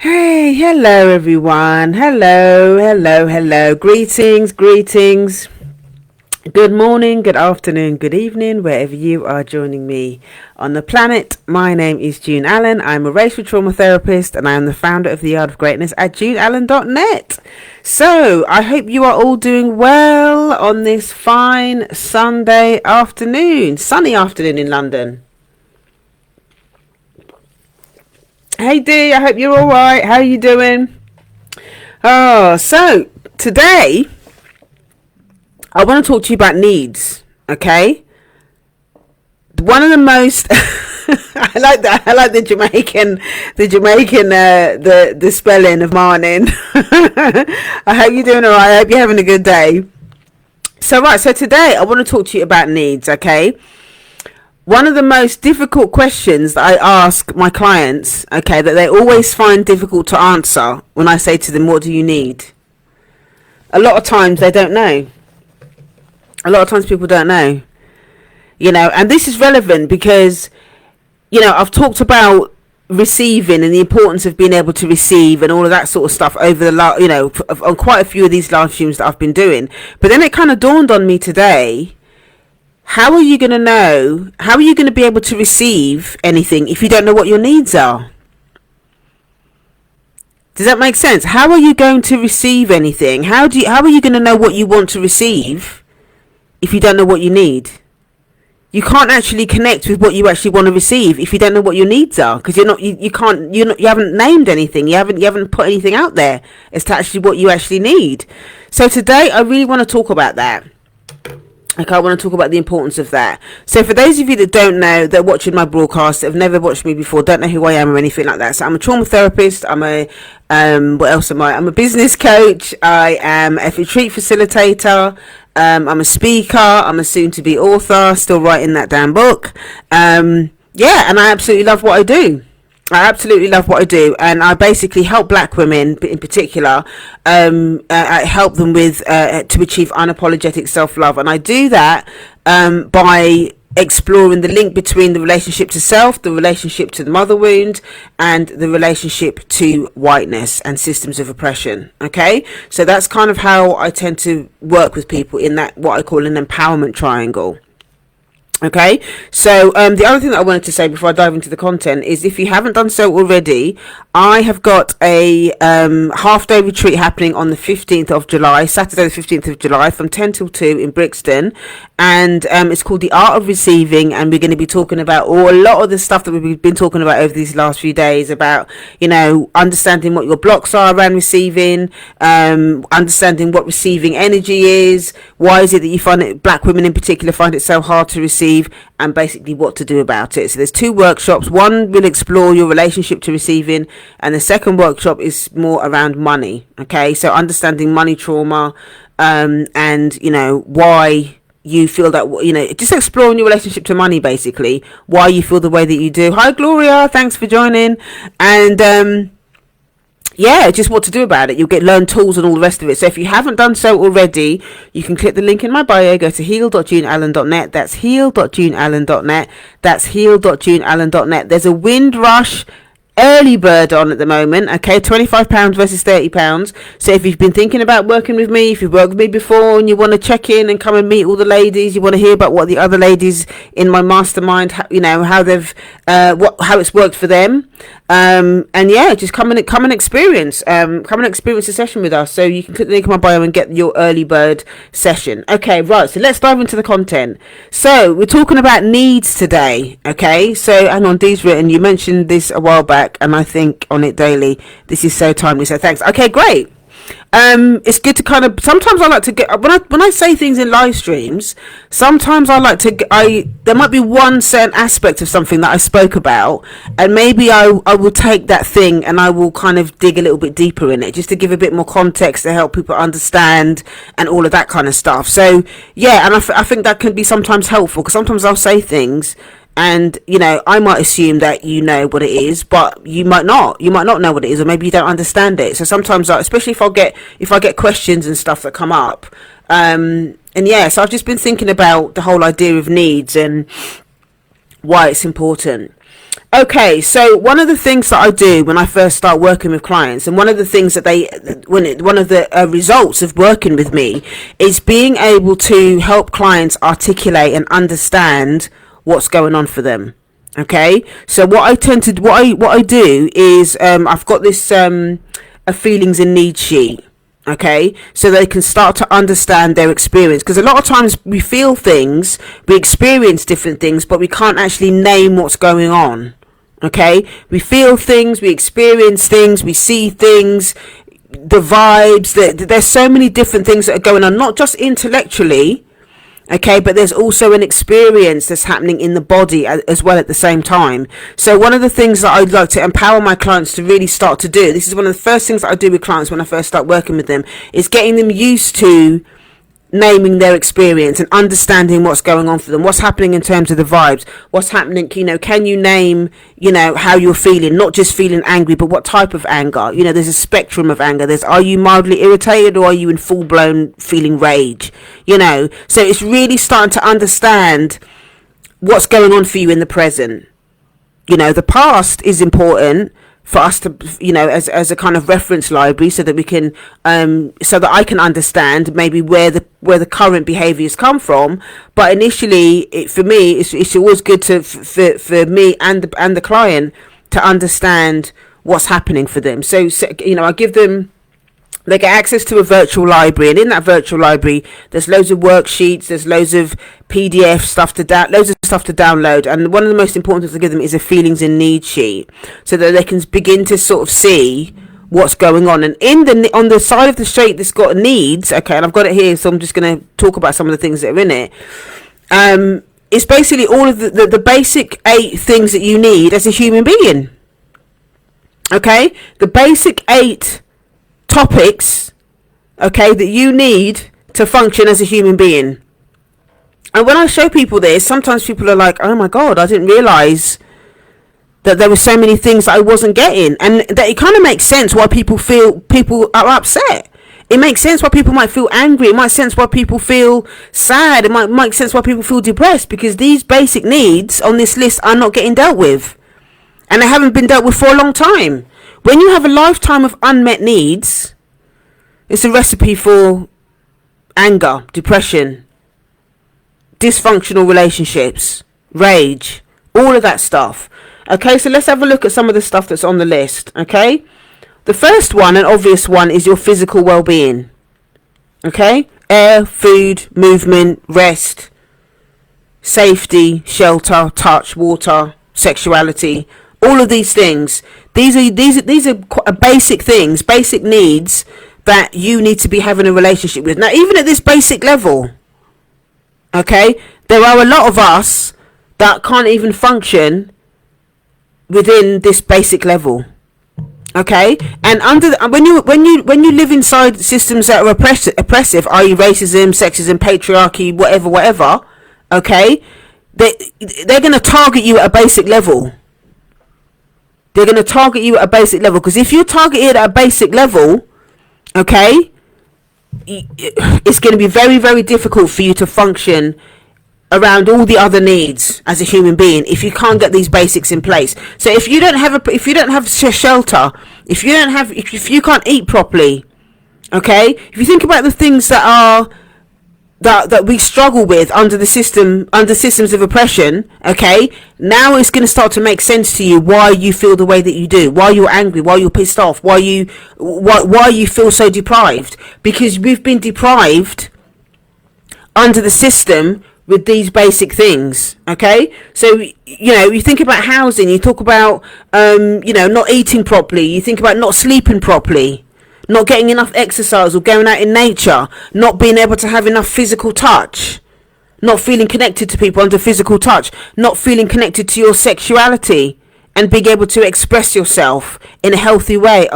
Hey, hello everyone. Hello. Greetings. Good morning, good afternoon, good evening, wherever you are joining me on the planet. My name is June Allen. I'm a racial trauma therapist and I am the founder of The Art of Greatness at juneallen.net. So, I hope you are all doing well on this fine sunny afternoon in London. Hey Dee, I hope you're all right. How are you doing? So today I want to talk to you about needs. Okay, one of the most I like that. I like the Jamaican, the spelling of morning. I hope you're doing all right. I hope you're having a good day. So today I want to talk to you about needs. Okay. One of the most difficult questions that I ask my clients, okay, that they always find difficult to answer when I say to them, what do you need? A lot of times they don't know. A lot of times people don't know. And this is relevant because, I've talked about receiving and the importance of being able to receive and all of that sort of stuff over the on quite a few of these live streams that I've been doing. But then it kind of dawned on me today, how are you going to know? How are you going to be able to receive anything if you don't know what your needs are? Does that make sense? How are you going to receive anything? How are you going to know what you want to receive if you don't know what you need? You can't actually connect with what you actually want to receive if you don't know what your needs are, because you haven't named anything. You haven't put anything out there as to actually what you actually need. So today I really want to talk about that. Okay, I want to talk about the importance of that. So for those of you that don't know, that are watching my broadcast, that have never watched me before, don't know who I am or anything like that. So I'm a trauma therapist. I'm a, what else am I? I'm a business coach. I am a retreat facilitator. I'm a speaker. I'm a soon-to-be author, still writing that damn book. And I absolutely love what I do. And I basically help black women in particular. I help them with to achieve unapologetic self-love, and I do that by exploring the link between the relationship to self, the relationship to the mother wound, and the relationship to whiteness and systems of oppression. Okay, so that's kind of how I tend to work with people in that, what I call an empowerment triangle. Okay, so the other thing that I wanted to say before I dive into the content is, if you haven't done so already, I have got a half-day retreat happening on the 15th of July, Saturday the 15th of July, from 10 till 2 in Brixton, and it's called The Art of Receiving, and we're going to be talking about a lot of the stuff that we've been talking about over these last few days, about, understanding what your blocks are around receiving, understanding what receiving energy is, why is it that you find it, black women in particular find it so hard to receive, and basically what to do about it. So there's two workshops. One will explore your relationship to receiving, and the second workshop is more around money. Okay, so understanding money trauma, and why you feel that, just exploring your relationship to money, basically why you feel the way that you do. Hi Gloria, thanks for joining. And just what to do about it. You'll learn tools and all the rest of it. So if you haven't done so already, you can click the link in my bio, go to heal.juneallen.net. That's heal.juneallen.net. That's heal.juneallen.net. There's a Windrush early bird on at the moment. Okay, £25 versus £30. So if you've been thinking about working with me, if you've worked with me before and you want to check in and come and meet all the ladies, you want to hear about what the other ladies in my mastermind, how they've how it's worked for them, just come and experience a session with us. So you can click the link in my bio and get your early bird session. Okay, right, so let's dive into the content. So we're talking about needs today. Okay, so hang on, Dee's written, you mentioned this a while back and I think on it daily. This is so timely, so thanks. Okay, great. It's good to kind of, sometimes I like to get, when I say things in live streams, sometimes I like to, there might be one certain aspect of something that I spoke about, and maybe I will take that thing and I will kind of dig a little bit deeper in it, just to give a bit more context, to help people understand and all of that kind of stuff. So yeah, and I think that can be sometimes helpful, because sometimes I'll say things and I might assume that you know what it is, but you might not know what it is, or maybe you don't understand it. So sometimes, especially if I get questions and stuff that come up, so I've just been thinking about the whole idea of needs and why it's important. Okay, so one of the things that I do when I first start working with clients, and one of the things that one of the results of working with me is being able to help clients articulate and understand what's going on for them. Okay, so what I do is I've got this a feelings and needs sheet. Okay, so they can start to understand their experience, because a lot of times we feel things, we experience different things, but we can't actually name what's going on. Okay, we feel things, we experience things, we see things, the vibes, there's so many different things that are going on, not just intellectually. Okay, but there's also an experience that's happening in the body as well at the same time. So one of the things that I'd like to empower my clients to really start to do, this is one of the first things that I do with clients when I first start working with them, is getting them used to naming their experience and understanding what's going on for them, what's happening in terms of the vibes, what's happening, can you name, how you're feeling, not just feeling angry, but what type of anger. There's a spectrum of anger. Are you mildly irritated, or are you in full-blown feeling rage? So it's really starting to understand what's going on for you in the present. The past is important for us to, as a kind of reference library, so that we can, so that I can understand maybe where the current behaviours come from. But initially, for me, it's always good for me and the client to understand what's happening for them. So I give them. They get access to a virtual library, and in that virtual library, there's loads of worksheets, there's loads of PDF stuff loads of stuff to download. And one of the most important things I give them is a feelings and needs sheet, so that they can begin to sort of see what's going on. And on the side of the sheet that's got needs, okay, and I've got it here, so I'm just going to talk about some of the things that are in it. It's basically all of the basic 8 things that you need as a human being. Okay, the basic 8 topics, okay, that you need to function as a human being. And when I show people this, sometimes people are like, oh my god, I didn't realize that there were so many things that I wasn't getting. And that it kind of makes sense why people are upset. It makes sense why people might feel angry. It makes sense why people feel sad. It might make sense why people feel depressed, because these basic needs on this list are not getting dealt with, and they haven't been dealt with for a long time. When you have a lifetime of unmet needs, it's a recipe for anger, depression, dysfunctional relationships, rage, all of that stuff. Okay, so let's have a look at some of the stuff that's on the list. Okay, the first one, an obvious one, is your physical well-being. Okay, air, food, movement, rest, safety, shelter, touch, water, sexuality. All of these things, these are basic things, basic needs that you need to be having a relationship with. Now, even at this basic level, okay, there are a lot of us that can't even function within this basic level. Okay, and when you live inside systems that are oppressive, i.e. racism, sexism, patriarchy, whatever, okay, they're going to target you at a basic level. They're going to target you at a basic level, because if you're targeted at a basic level, okay, it's going to be very, very difficult for you to function around all the other needs as a human being if you can't get these basics in place. So if you don't have shelter, if you can't eat properly, okay, if you think about the things that we struggle with under systems of oppression, okay, now it's going to start to make sense to you why you feel the way that you do, why you're angry, why you're pissed off, why you feel so deprived, because we've been deprived under the system with these basic things. Okay, so you think about housing, you talk about not eating properly, you think about not sleeping properly, not getting enough exercise or going out in nature, not being able to have enough physical touch, not feeling connected to people under physical touch, not feeling connected to your sexuality and being able to express yourself in a healthy way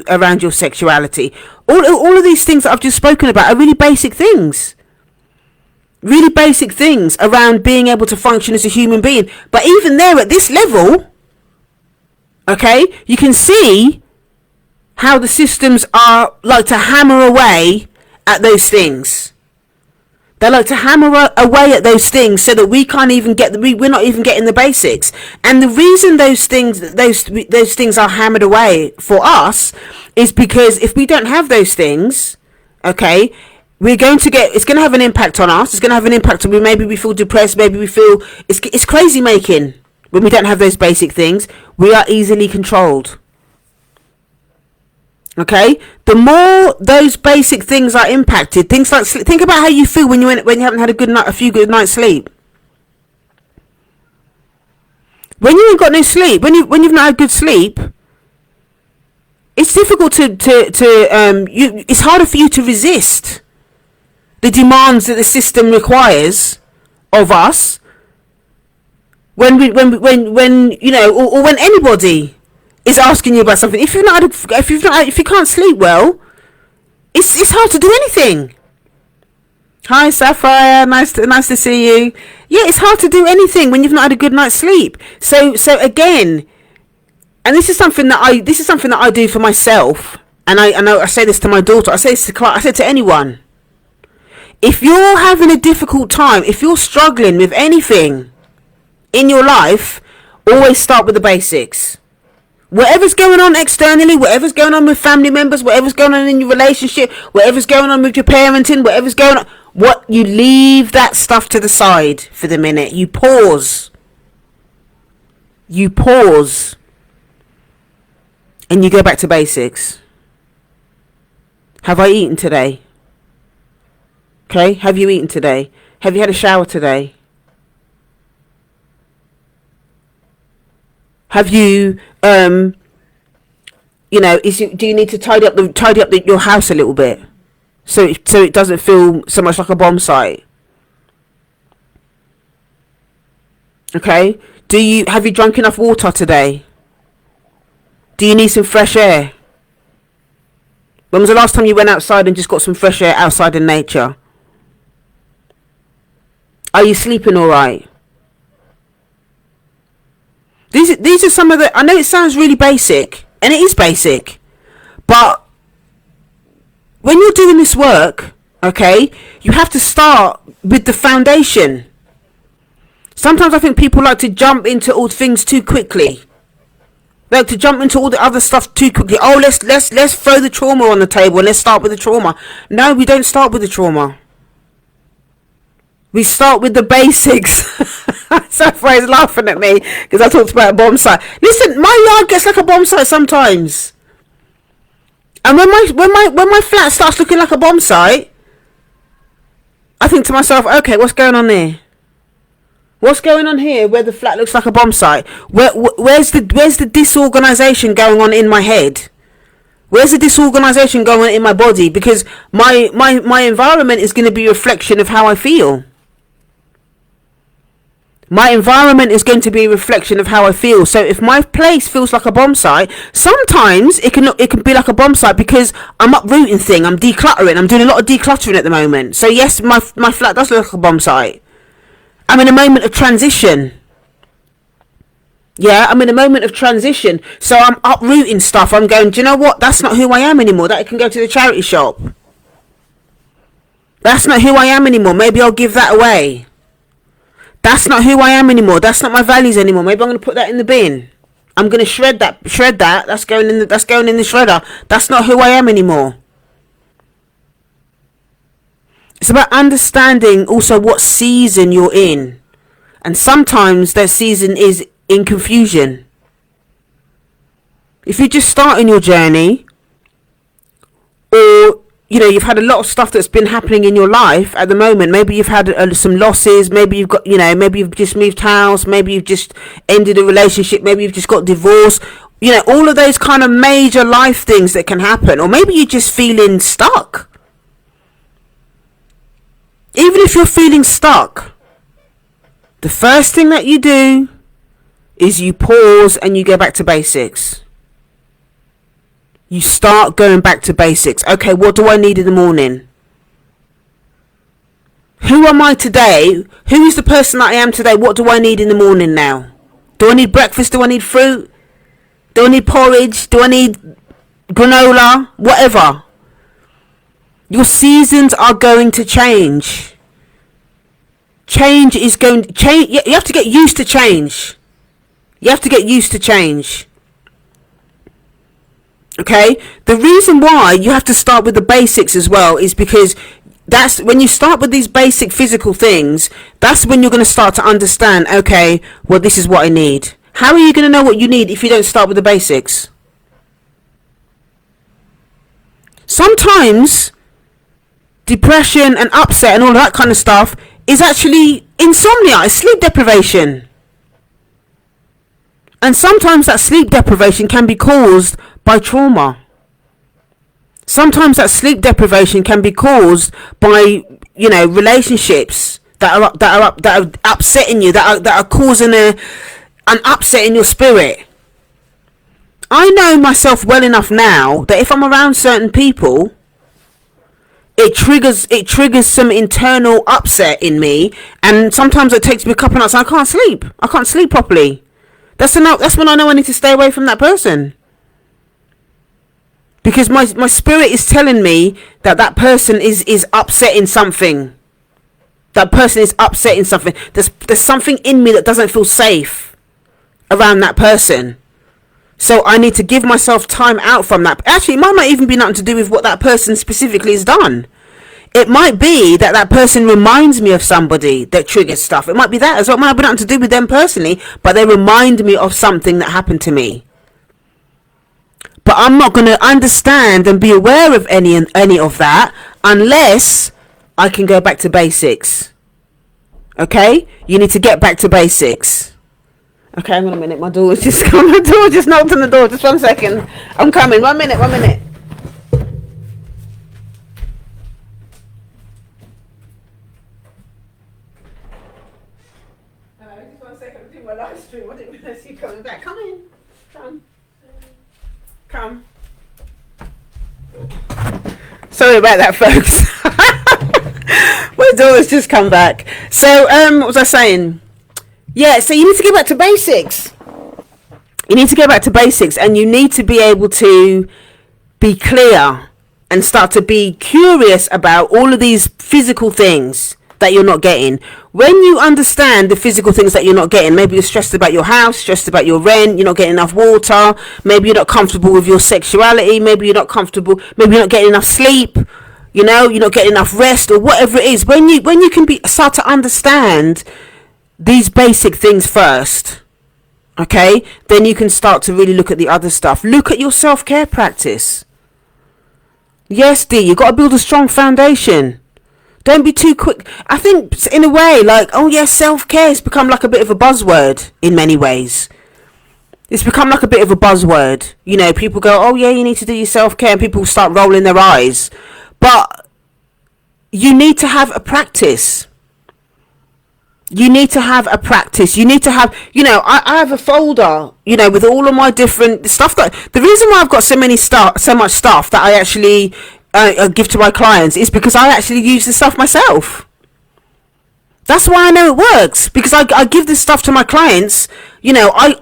around your sexuality. All of these things that I've just spoken about are really basic things. Really basic things around being able to function as a human being. But even there at this level, okay, you can see how the systems are like to hammer away at those things. They like to hammer away at those things so that we can't even get we're not even getting the basics. And the reason those things are hammered away for us is because if we don't have those things, okay, it's going to have an impact on us. It's going to have an impact on maybe we feel depressed, maybe we feel it's crazy making when we don't have those basic things. We are easily controlled. Okay, the more those basic things are impacted, things like think about how you feel when you haven't had a few good nights sleep. When you ain't got no sleep, when you've not had good sleep, it's difficult it's harder for you to resist the demands that the system requires of us. When you know, or when anybody is asking you about something, if you can't sleep well, it's hard to do anything. Hi Sapphire, nice to see you. Yeah, it's hard to do anything when you've not had a good night's sleep. So again, and this is something that I do for myself, and I know I say this to my daughter, I say to anyone. If you're having a difficult time, if you're struggling with anything in your life, always start with the basics. Whatever's going on externally, whatever's going on with family members, whatever's going on in your relationship, whatever's going on with your parenting, whatever's going on, you leave that stuff to the side for the minute. You pause, and you go back to basics. Have I eaten today? Okay, have you eaten today? Have you had a shower today? Have you, do you need to tidy up your house a little bit, so it doesn't feel so much like a bomb site? Okay, have you drunk enough water today? Do you need some fresh air? When was the last time you went outside and just got some fresh air outside in nature? Are you sleeping all right? These are some of the... I know it sounds really basic, and it is basic, but when you're doing this work, okay, you have to start with the foundation. Sometimes I think people like to jump into all things too quickly. They like to jump into all the other stuff too quickly. Oh, let's throw the trauma on the table and let's start with the trauma. No, we don't start with the trauma. We start with the basics. Sapphire's laughing at me because I talked about a bomb site. Listen, my yard gets like a bomb site sometimes. And when my flat starts looking like a bomb site, I think to myself, okay, what's going on there? What's going on here where the flat looks like a bomb site? Where's the disorganization going on in my head? Where's the disorganization going on in my body? Because my environment is going to be a reflection of how I feel. My environment is going to be a reflection of how I feel. So if my place feels like a bomb site, sometimes it can be like a bomb site because I'm uprooting things, I'm decluttering, I'm doing a lot of decluttering at the moment. So yes, my flat does look like a bomb site. I'm in a moment of transition. Yeah, I'm in a moment of transition. So I'm uprooting stuff. I'm going, do you know what? That's not who I am anymore. That can go to the charity shop. That's not who I am anymore. Maybe I'll give that away. That's not who I am anymore. That's not my values anymore. Maybe I'm going to put that in the bin. I'm going to shred that. That's going in the shredder. That's not who I am anymore. It's about understanding also what season you're in. And sometimes that season is in confusion. If you're just starting your journey, or you've had a lot of stuff that's been happening in your life at the moment. Maybe you've had some losses. Maybe you've got, maybe you've just moved house. Maybe you've just ended a relationship. Maybe you've just got divorced. All of those kind of major life things that can happen. Or maybe you're just feeling stuck. Even if you're feeling stuck, the first thing that you do is you pause and you go back to basics. You start going back to basics. Okay, what do I need in the morning? Who am I today? Who is the person that I am today? What do I need in the morning now? Do I need breakfast? Do I need fruit? Do I need porridge? Do I need granola? Whatever. Your seasons are going to change. change is going to change. You have to get used to change. You have to get used to change. Okay, the reason why you have to start with the basics as well is because that's when you start with these basic physical things, that's when you're going to start to understand, okay, well, this is what I need. How are you going to know what you need if you don't start with the basics? Sometimes depression and upset and all that kind of stuff is actually insomnia, it's sleep deprivation. And sometimes that sleep deprivation can be caused by trauma. Sometimes that sleep deprivation can be caused by, you know, relationships that are upsetting you, that are causing an upset in your spirit. I know myself well enough now that if I'm around certain people, it triggers some internal upset in me, and sometimes it takes me a couple of nights and I can't sleep properly. That's when I know I need to stay away from that person. Because my spirit is telling me that person is upsetting something. That person is upsetting something. There's something in me that doesn't feel safe around that person. So I need to give myself time out from that. Actually, it might not even be nothing to do with what that person specifically has done. It might be that person reminds me of somebody that triggers stuff. It might be that as well. It might have nothing to do with them personally, but they remind me of something that happened to me. But I'm not going to understand and be aware of any of that unless I can go back to basics. Okay? You need to get back to basics. Okay, hang on a minute. My door just come. My door just knocked on the door. Just 1 second. I'm coming. 1 minute. 1 minute. Hello, just 1 second. I'm doing my live stream. I didn't realise you coming back. Come in. Come. Sorry about that, folks. My daughter's just come back. So, what was I saying? Yeah, so you need to get back to basics. You need to get back to basics, and you need to be able to be clear and start to be curious about all of these physical things that you're not getting. When you understand the physical things that you're not getting, maybe you're stressed about your house, stressed about your rent, you're not getting enough water, maybe you're not comfortable with your sexuality, maybe you're not comfortable, maybe you're not getting enough sleep, you know, you're not getting enough rest, or whatever it is. When you can start to understand these basic things first, okay, then you can start to really look at the other stuff. Look at your self-care practice. Yes, D, you've got to build a strong foundation. Don't be too quick. I think in a way, like, oh yeah, self-care has become like a bit of a buzzword in many ways. It's become like a bit of a buzzword. You know, people go, oh yeah, you need to do your self-care, and people start rolling their eyes. But you need to have a practice. You need to have a practice. You need to have, you know, I have a folder, you know, with all of my different stuff. That the reason why I've got so much stuff that I actually give to my clients is because I actually use this stuff myself. That's why I know it works, because I give this stuff to my clients. You know, I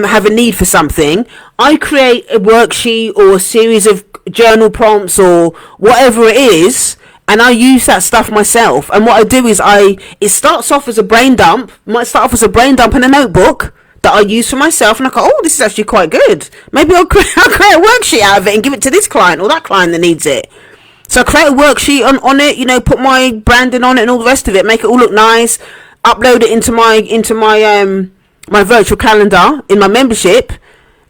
have a need for something. I create a worksheet or a series of journal prompts or whatever it is, and I use that stuff myself. And what I do is it starts off as a brain dump. It might start off as a brain dump in a notebook that I use for myself, and I go, oh, this is actually quite good. Maybe I'll create a worksheet out of it and give it to this client or that client that needs it. So I create a worksheet on it, you know, put my branding on it and all the rest of it, make it all look nice, upload it into my virtual calendar in my membership,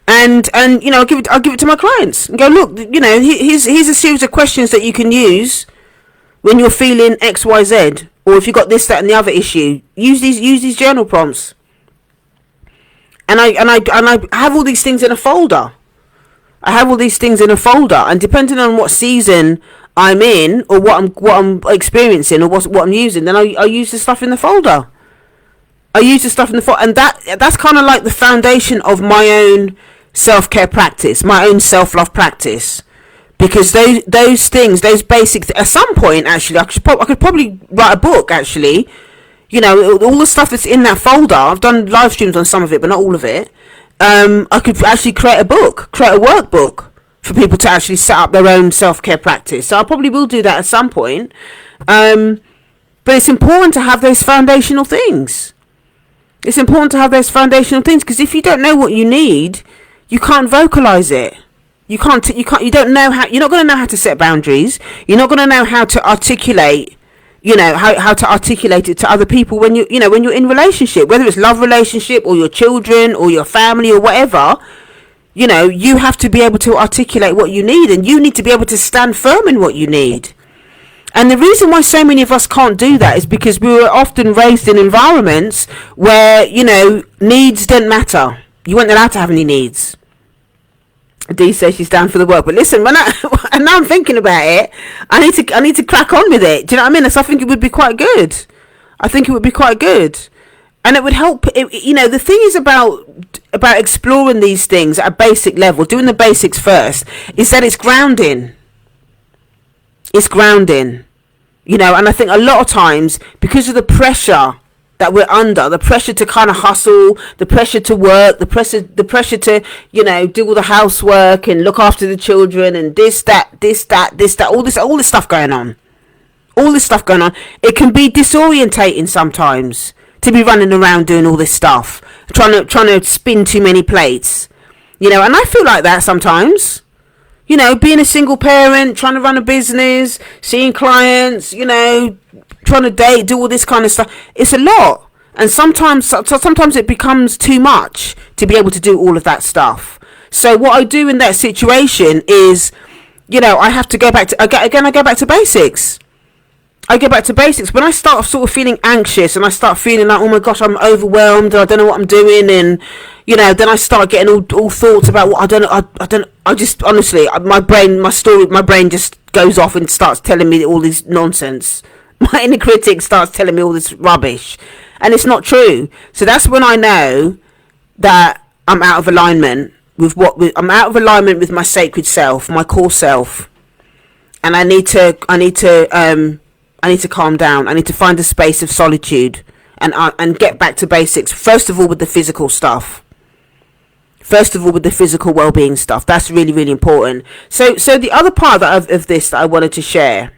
and you know, I'll give it to my clients and go, look, you know, here's a series of questions that you can use when you're feeling XYZ, or if you've got this, that, and the other issue. Use these journal prompts. And I have all these things in a folder. And depending on what season I'm in, or what I'm experiencing, or what I'm using, then I use the stuff in the folder. And that's kind of like the foundation of my own self-care practice, my own self-love practice. Because those things, those basic at some point, actually, I could probably write a book, actually. You know, all the stuff that's in that folder. I've done live streams on some of it, but not all of it. I could actually create a workbook for people to actually set up their own self-care practice. So I probably will do that at some point. But But it's important to have those foundational things. It's important to have those foundational things, because if you don't know what you need, you can't vocalize it. You don't know how. You're not going to know how to set boundaries. You're not going to know how to articulate, how to articulate it to other people when when you're in relationship, whether it's love relationship or your children or your family or whatever. You have to be able to articulate what you need, and you need to be able to stand firm in what you need. And the reason why so many of us can't do that is because we were often raised in environments where, needs don't matter. You weren't allowed to have any needs. Dee says she's down for the work. But listen, and now I'm thinking about it, I need to crack on with it. Do you know what I mean? So I think it would be quite good. And it would help. The thing is about exploring these things at a basic level, doing the basics first, is that it's grounding. And I think a lot of times, because of the pressure that we're under, the pressure to kind of hustle, the pressure to work, the pressure to, do all the housework and look after the children and this, that, all this stuff going on. It can be disorientating sometimes to be running around doing all this stuff, trying to spin too many plates, and I feel like that sometimes. Being a single parent, trying to run a business, seeing clients, trying to date, do all this kind of stuff. It's a lot. And sometimes it becomes too much to be able to do all of that stuff. So what I do in that situation is, I have to go back to, I go back to basics. When I start sort of feeling anxious and I start feeling like, oh my gosh, I'm overwhelmed, I don't know what I'm doing, and then I start getting all thoughts about what I just honestly, my brain just goes off and starts telling me all this nonsense. My inner critic starts telling me all this rubbish, and it's not true. So that's when I know that I'm out of alignment with my sacred self, my core self, and I need to calm down. I need to find a space of solitude and get back to basics. First of all, with the physical stuff. With the physical well-being stuff. That's really, really important. So the other part of this that I wanted to share,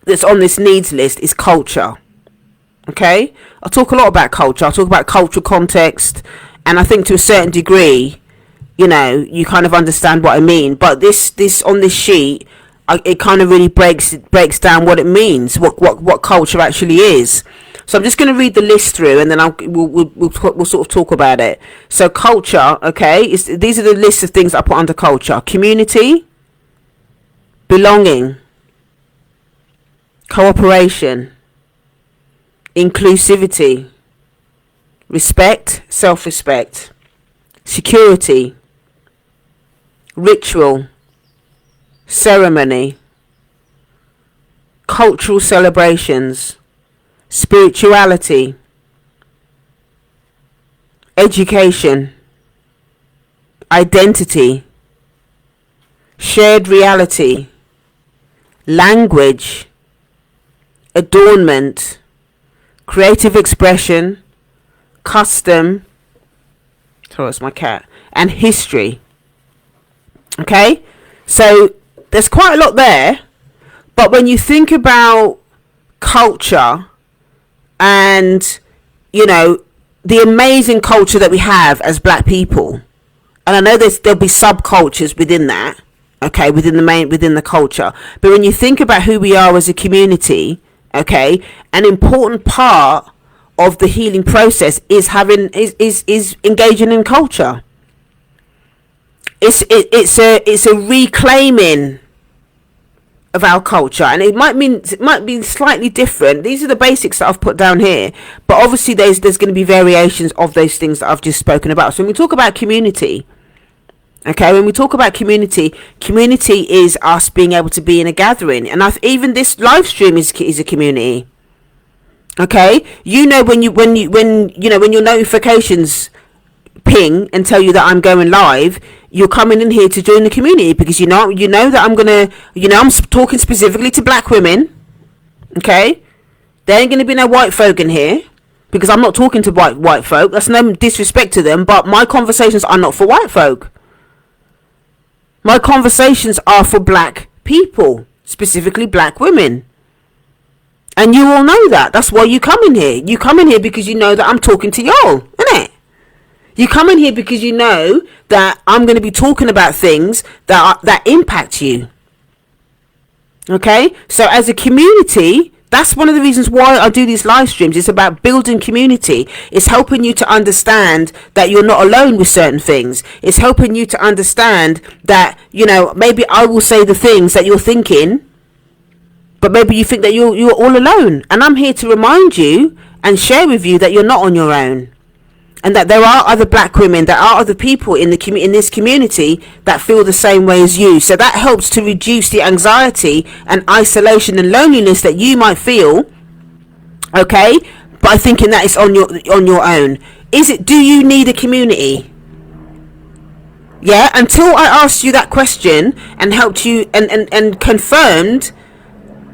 that's on this needs list, is culture. Okay? I'll talk a lot about culture. I'll talk about cultural context, and I think to a certain degree, you kind of understand what I mean. But this on this sheet, it kind of really breaks down what it means, what culture actually is. So I'm just going to read the list through, and then we'll sort of talk about it. So culture, okay, these are the list of things I put under culture: community, belonging, cooperation, inclusivity, respect, self-respect, security, ritual, ceremony, cultural celebrations, spirituality, education, identity, shared reality, language, adornment, creative expression, custom, sorry, it's my cat, and history. Okay, so there's quite a lot there, but when you think about culture and the amazing culture that we have as black people, and I know there'll be subcultures within that, okay, within the culture, but when you think about who we are as a community, okay, an important part of the healing process is engaging in culture. It's a reclaiming of our culture, and it might be slightly different. These are the basics that I've put down here, but obviously there's going to be variations of those things that I've just spoken about. So when we talk about community, okay, community is us being able to be in a gathering, and even this live stream is a community. Okay, when your notifications ping and tell you that I'm going live, you're coming in here to join the community, because you know that I'm talking specifically to black women. Okay, there ain't gonna be no white folk in here, because I'm not talking to white folk. That's no disrespect to them, but my conversations are not for white folk. My conversations are for black people, specifically black women. And you all know that. That's why you come in here. You come in here because you know that I'm talking to y'all, isn't it? You come in here because you know that I'm going to be talking about things that impact you. Okay? So as a community, that's one of the reasons why I do these live streams. It's about building community. It's helping you to understand that you're not alone with certain things. It's helping you to understand that, you know, maybe I will say the things that you're thinking, but maybe you think that you're all alone. And I'm here to remind you and share with you that you're not on your own. And that there are other black women, there are other people in this community that feel the same way as you. So that helps to reduce the anxiety and isolation and loneliness that you might feel, okay, by thinking that it's on your own. Do you need a community? Yeah, until I asked you that question and helped you and confirmed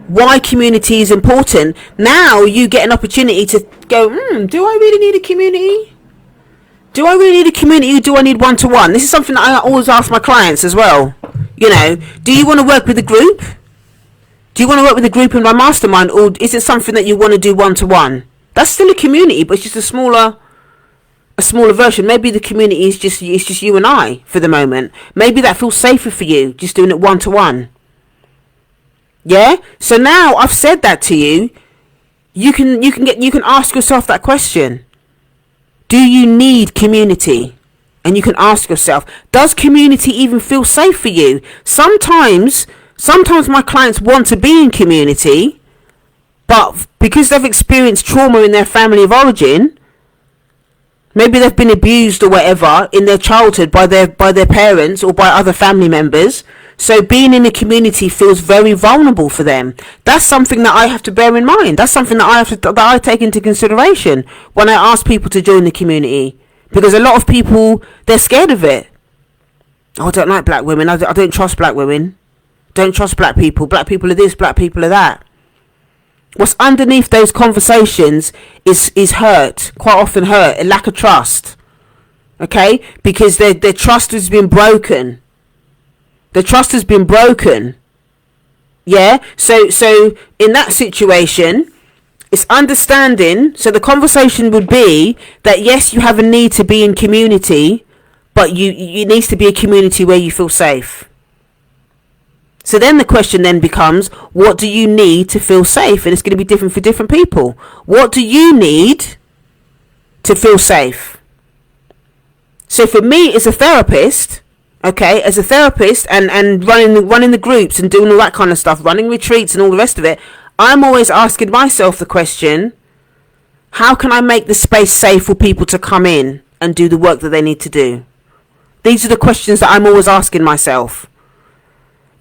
why community is important, now you get an opportunity to go, do I really need a community? Do I really need a community, or do I need one-to-one? This is something that I always ask my clients as well. You know, do you want to work with a group? Do you want to work with a group in my mastermind, or is it something that you want to do one-to-one? That's still a community, but it's just a smaller version. Maybe the community is just you and I for the moment. Maybe that feels safer for you, just doing it one-to-one. Yeah. So now I've said that to you. You can ask yourself that question. Do you need community? And you can ask yourself, does community even feel safe for you? Sometimes my clients want to be in community, but because they've experienced trauma in their family of origin, maybe they've been abused or whatever in their childhood by their parents or by other family members. So being in a community feels very vulnerable for them. That's something that I have to bear in mind. That's something that I take into consideration when I ask people to join the community. Because a lot of people, they're scared of it. Oh, I don't like black women. I don't trust black women. Don't trust black people. Black people are this, black people are that. What's underneath those conversations is hurt. Quite often hurt. A lack of trust. Okay? Because their trust has been broken. The trust has been broken. Yeah. So in that situation, it's understanding. So the conversation would be that yes, you have a need to be in community, but it needs to be a community where you feel safe. So then the question then becomes, what do you need to feel safe? And it's going to be different for different people. What do you need to feel safe? So for me as a therapist, okay, as a therapist and running the groups and doing all that kind of stuff, running retreats and all the rest of it, I'm always asking myself the question, how can I make the space safe for people to come in and do the work that they need to do? These are the questions that I'm always asking myself.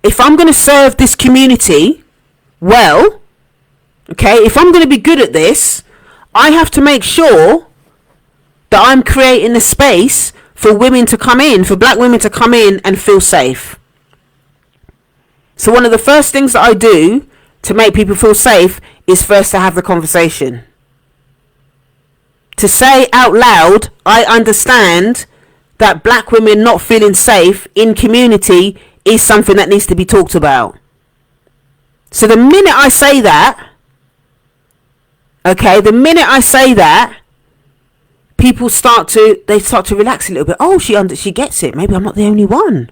If I'm going to serve this community well, okay, if I'm going to be good at this, I have to make sure that I'm creating a space for women to come in, for black women to come in and feel safe. So one of the first things that I do to make people feel safe is first to have the conversation. To say out loud, I understand that black women not feeling safe in community is something that needs to be talked about. So the minute I say that, okay, people start to relax a little bit. Oh, she gets it. Maybe I'm not the only one.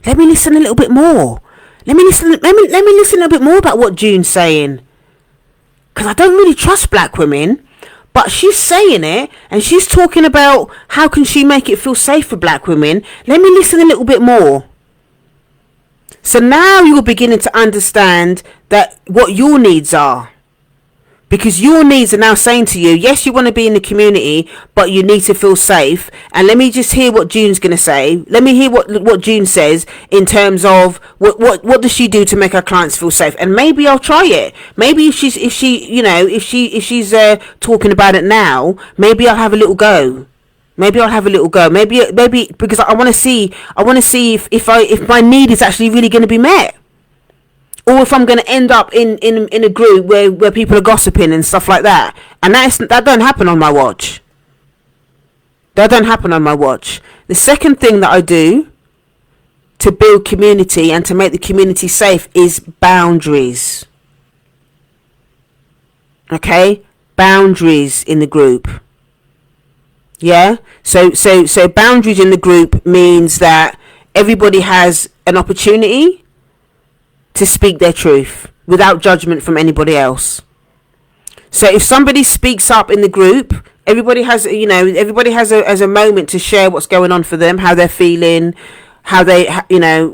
Let me listen a little bit more. Let me listen a little bit more about what June's saying. Because I don't really trust black women, but she's saying it and she's talking about how can she make it feel safe for black women. Let me listen a little bit more. So now you're beginning to understand that what your needs are. Because your needs are now saying to you, yes, you want to be in the community, but you need to feel safe. And let me just hear what June's going to say. Let me hear what June says in terms of what does she do to make her clients feel safe. And maybe I'll try it. Maybe if she's talking about it now, maybe I'll have a little go. Maybe because I want to see if my need is actually really going to be met. Or if I'm going to end up in a group where people are gossiping and stuff like that. And that don't happen on my watch. The second thing that I do to build community and to make the community safe is boundaries. Okay, boundaries in the group. Yeah, so boundaries in the group means that everybody has an opportunity to speak their truth without judgment from anybody else. So if somebody speaks up in the group, everybody has a moment to share what's going on for them, how they're feeling, how they,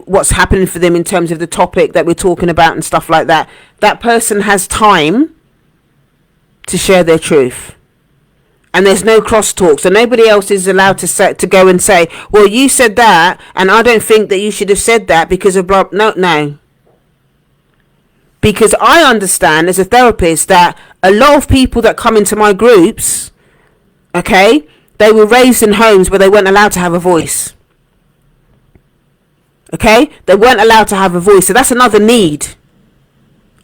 what's happening for them in terms of the topic that we're talking about and stuff like that. That person has time to share their truth. And there's no crosstalk, so nobody else is allowed to go and say, well, you said that, and I don't think that you should have said that because of blah. No. Because I understand as a therapist that a lot of people that come into my groups, okay, they were raised in homes where they weren't allowed to have a voice. Okay, they weren't allowed to have a voice, so that's another need.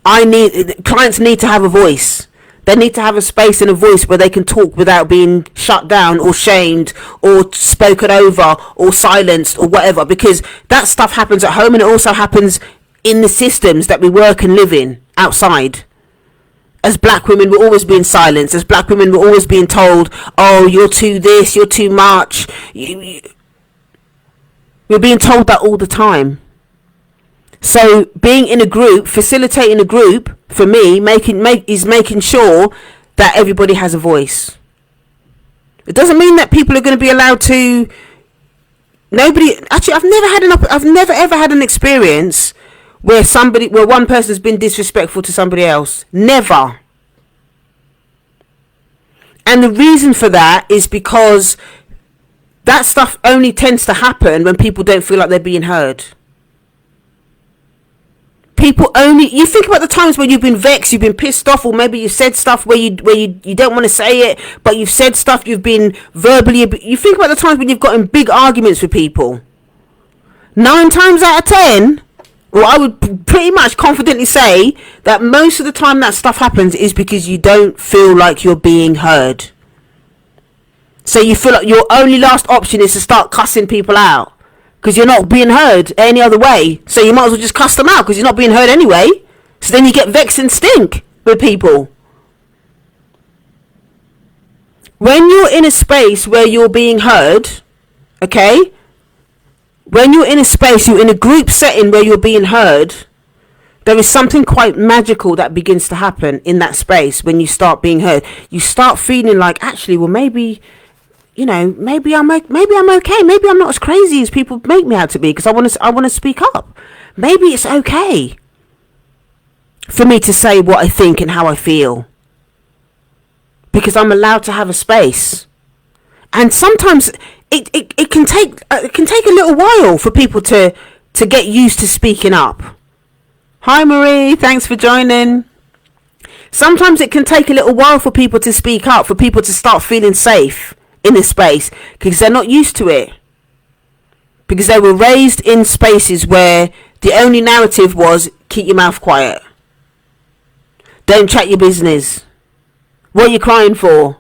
Clients need to have a voice. They need to have a space and a voice where they can talk without being shut down or shamed or spoken over or silenced or whatever, because that stuff happens at home and it also happens in the systems that we work and live in outside. As black women, we're always being silenced. As black women, we're always being told, oh, you're too this, you're too much. We're being told that all the time. So being in a group, facilitating a group, for me, is making sure that everybody has a voice. It doesn't mean that people are going to be allowed to. I've never ever had an experience where one person has been disrespectful to somebody else. Never. And the reason for that is because that stuff only tends to happen when people don't feel like they're being heard. You think about the times when you've been vexed, you've been pissed off, or maybe you said stuff where you don't want to say it, but you've said stuff, you've been verbally, you think about the times when you've gotten big arguments with people. 9 times out of 10, or I would pretty much confidently say that most of the time that stuff happens is because you don't feel like you're being heard. So you feel like your only last option is to start cussing people out. Because you're not being heard any other way. So you might as well just cuss them out because you're not being heard anyway. So then you get vexed and stink with people. When you're in a space where you're being heard, okay? When you're in a space, you're in a group setting where you're being heard, there is something quite magical that begins to happen in that space when you start being heard. You start feeling like, actually, well, maybe I'm okay. Maybe I'm not as crazy as people make me out to be, because I want to speak up. Maybe it's okay for me to say what I think and how I feel, because I'm allowed to have a space. And sometimes it can take a little while for people to get used to speaking up. Hi Marie, thanks for joining. Sometimes it can take a little while for people to speak up, for people to start feeling safe in this space, because they're not used to it, because they were raised in spaces where the only narrative was keep your mouth quiet, don't chat your business, what are you crying for?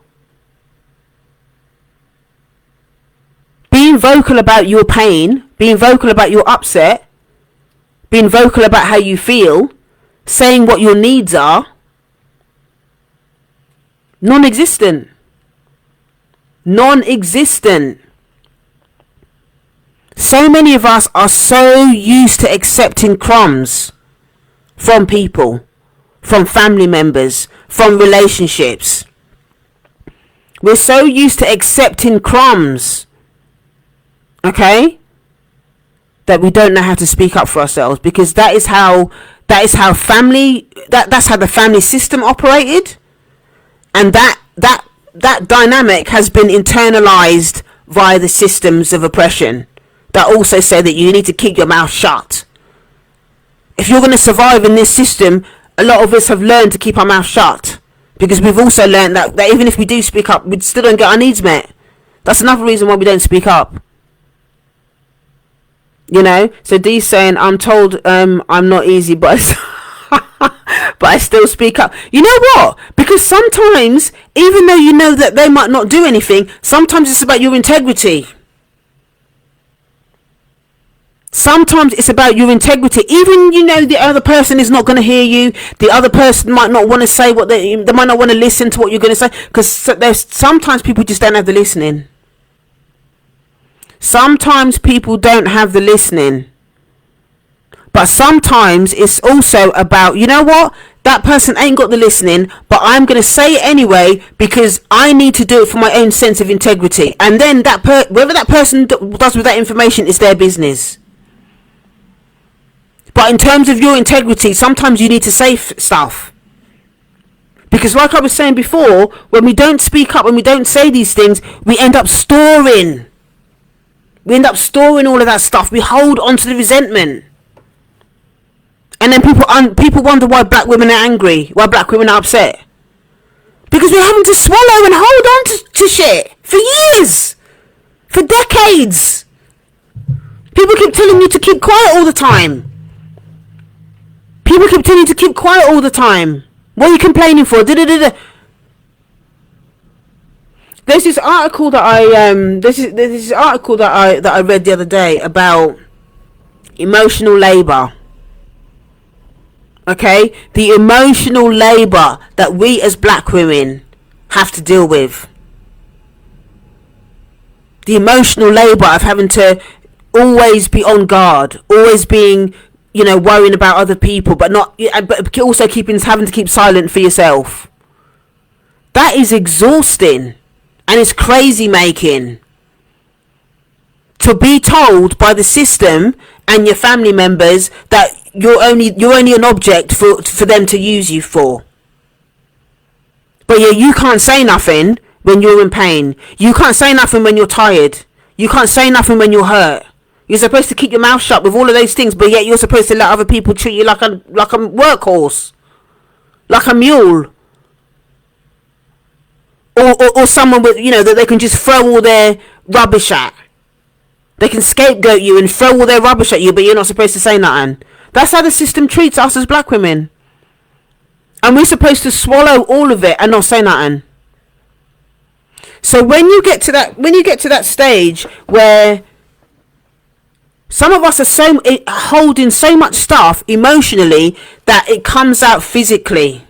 Being vocal about your pain, being vocal about your upset, being vocal about how you feel, saying what your needs are, non-existent. So many of us are so used to accepting crumbs from people, from family members, from relationships. We're so used to accepting crumbs, okay, that we don't know how to speak up for ourselves, because that's how the family system operated, and that dynamic has been internalized via the systems of oppression that also say that you need to keep your mouth shut. If you're going to survive in this system, a lot of us have learned to keep our mouth shut, because we've also learned that even if we do speak up, we still don't get our needs met. That's another reason why we don't speak up. So Dee's saying, I'm told I'm not easy, but I still speak up. You know what? Because sometimes, even though you know that they might not do anything, sometimes it's about your integrity. Sometimes it's about your integrity. Even, the other person is not going to hear you. The other person might not want to say what they might not want to listen to what you're going to say, because sometimes people just don't have the listening. Sometimes people don't have the listening. But sometimes it's also about, you know what? That person ain't got the listening, but I'm going to say it anyway because I need to do it for my own sense of integrity. And then whether that person does with that information is their business. But in terms of your integrity, sometimes you need to say stuff. Because like I was saying before, when we don't speak up, when we don't say these things, we end up storing. We end up storing all of that stuff. We hold on to the resentment. And then people wonder why black women are angry, why black women are upset. Because we're having to swallow and hold on to shit for years. For decades. People keep telling you to keep quiet all the time. People keep telling you to keep quiet all the time. What are you complaining for? There's this article that I read the other day about emotional labour. Okay, the emotional labour that we as black women have to deal with. The emotional labour of having to always be on guard, always being, worrying about other people, but also having to keep silent for yourself. That is exhausting, and it's crazy making. To be told by the system and your family members that you're only an object for them to use you for. But yeah, you can't say nothing when you're in pain. You can't say nothing when you're tired. You can't say nothing when you're hurt. You're supposed to keep your mouth shut with all of those things, but yet you're supposed to let other people treat you like a workhorse, like a mule, or someone with that they can just throw all their rubbish at. They can scapegoat you and throw all their rubbish at you, but you're not supposed to say nothing. That's how the system treats us as black women, and we're supposed to swallow all of it and not say nothing. So when you get to that stage where some of us are holding so much stuff emotionally that it comes out physically.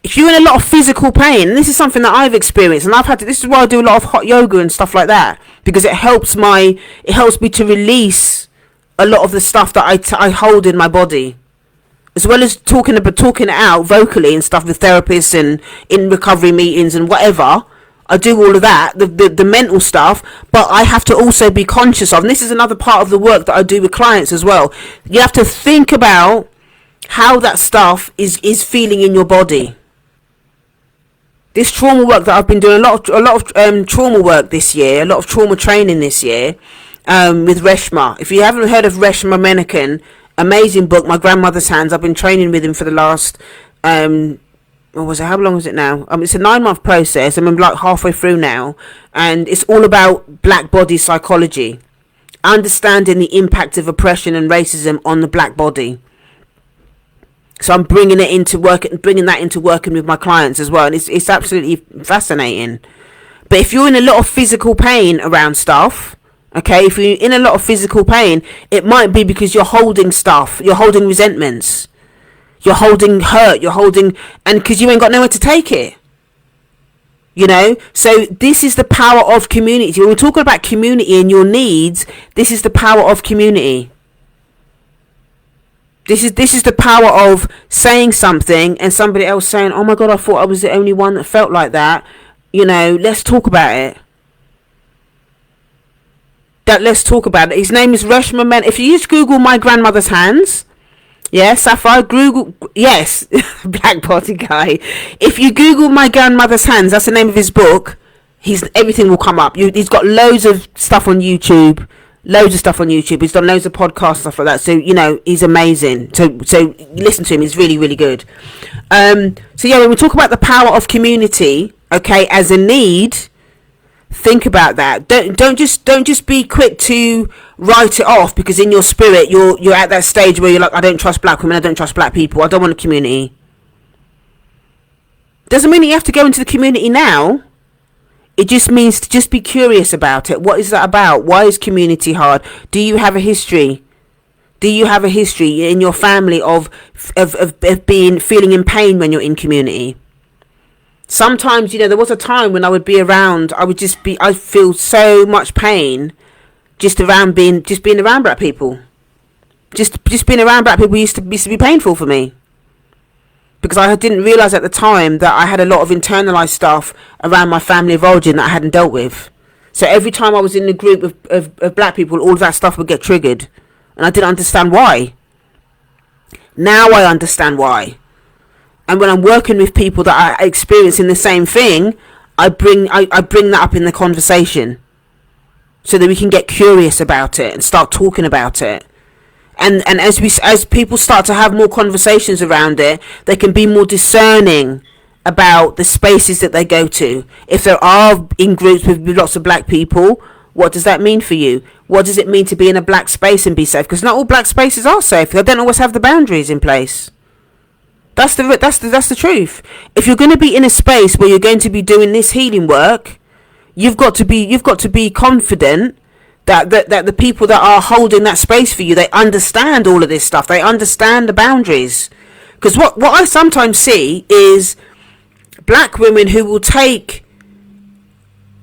If you're in a lot of physical pain, and this is something that I've experienced, and this is why I do a lot of hot yoga and stuff like that, because it helps me to release a lot of the stuff that I hold in my body, as well as talking it out vocally and stuff with therapists and in recovery meetings and whatever. I do all of that, the mental stuff, but I have to also be conscious of, and this is another part of the work that I do with clients as well. You have to think about how that stuff is feeling in your body. This trauma work that I've been doing, a lot of trauma work this year, a lot of trauma training this year, with Reshma. If you haven't heard of Reshma Mencken, amazing book, My Grandmother's Hands. I've been training with him for the last how long is it now? It's a 9-month process. I'm like halfway through now, and it's all about black body psychology, understanding the impact of oppression and racism on the black body. So I'm bringing that into working with my clients as well, and it's absolutely fascinating. But if you're in a lot of physical pain around stuff, okay, if you're in a lot of physical pain, it might be because you're holding stuff, you're holding resentments, you're holding hurt, and because you ain't got nowhere to take it. So this is the power of community. When we're talking about community and your needs, this is the power of community. This is the power of saying something and somebody else saying, oh my God, I thought I was the only one that felt like that. Let's talk about it. Let's talk about it. His name is Reshma Mencken. If you just Google My Grandmother's Hands, yes, Sapphire, Google, yes, black body guy. If you Google My Grandmother's Hands, that's the name of his book, everything will come up. He's got loads of stuff on YouTube. He's done loads of podcasts, stuff like that. So, he's amazing. So listen to him. He's really, really good. So yeah, when we talk about the power of community, okay, as a need, think about that. Don't just be quick to write it off, because in your spirit you're at that stage where you're like, I don't trust black women, I don't trust black people, I don't want a community. Doesn't mean you have to go into the community now. It just means to just be curious about it. What is that about? Why is community hard? Do you have a history? Do you have a history in your family of feeling in pain when you're in community? Sometimes, there was a time when I would be around, I feel so much pain just being around black people. Just being around black people used to be painful for me. Because I didn't realise at the time that I had a lot of internalised stuff around my family of origin that I hadn't dealt with. So every time I was in a group of black people, all of that stuff would get triggered. And I didn't understand why. Now I understand why. And when I'm working with people that are experiencing the same thing, I bring that up in the conversation. So that we can get curious about it and start talking about it. And as people start to have more conversations around it, they can be more discerning about the spaces that they go to. If there are in groups with lots of black people, what does that mean for you? What does it mean to be in a black space and be safe? Because not all black spaces are safe. They don't always have the boundaries in place. That's the truth. If you're going to be in a space where you're going to be doing this healing work, you've got to be confident that the people that are holding that space for you, they understand all of this stuff. They understand the boundaries. Because what I sometimes see is black women who will take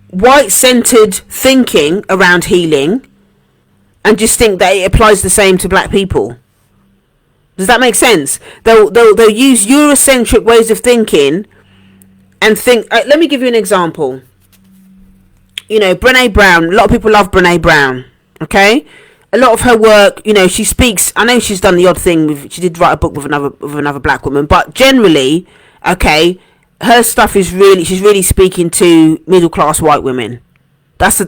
white-centered thinking around healing and just think that it applies the same to black people. Does that make sense? They'll use Eurocentric ways of thinking and think. Let me give you an example. Brené Brown. A lot of people love Brené Brown. Okay, a lot of her work. She speaks. I know she's done the odd thing. She did write a book with another black woman, but generally, okay, her stuff is she's really speaking to middle class white women. That's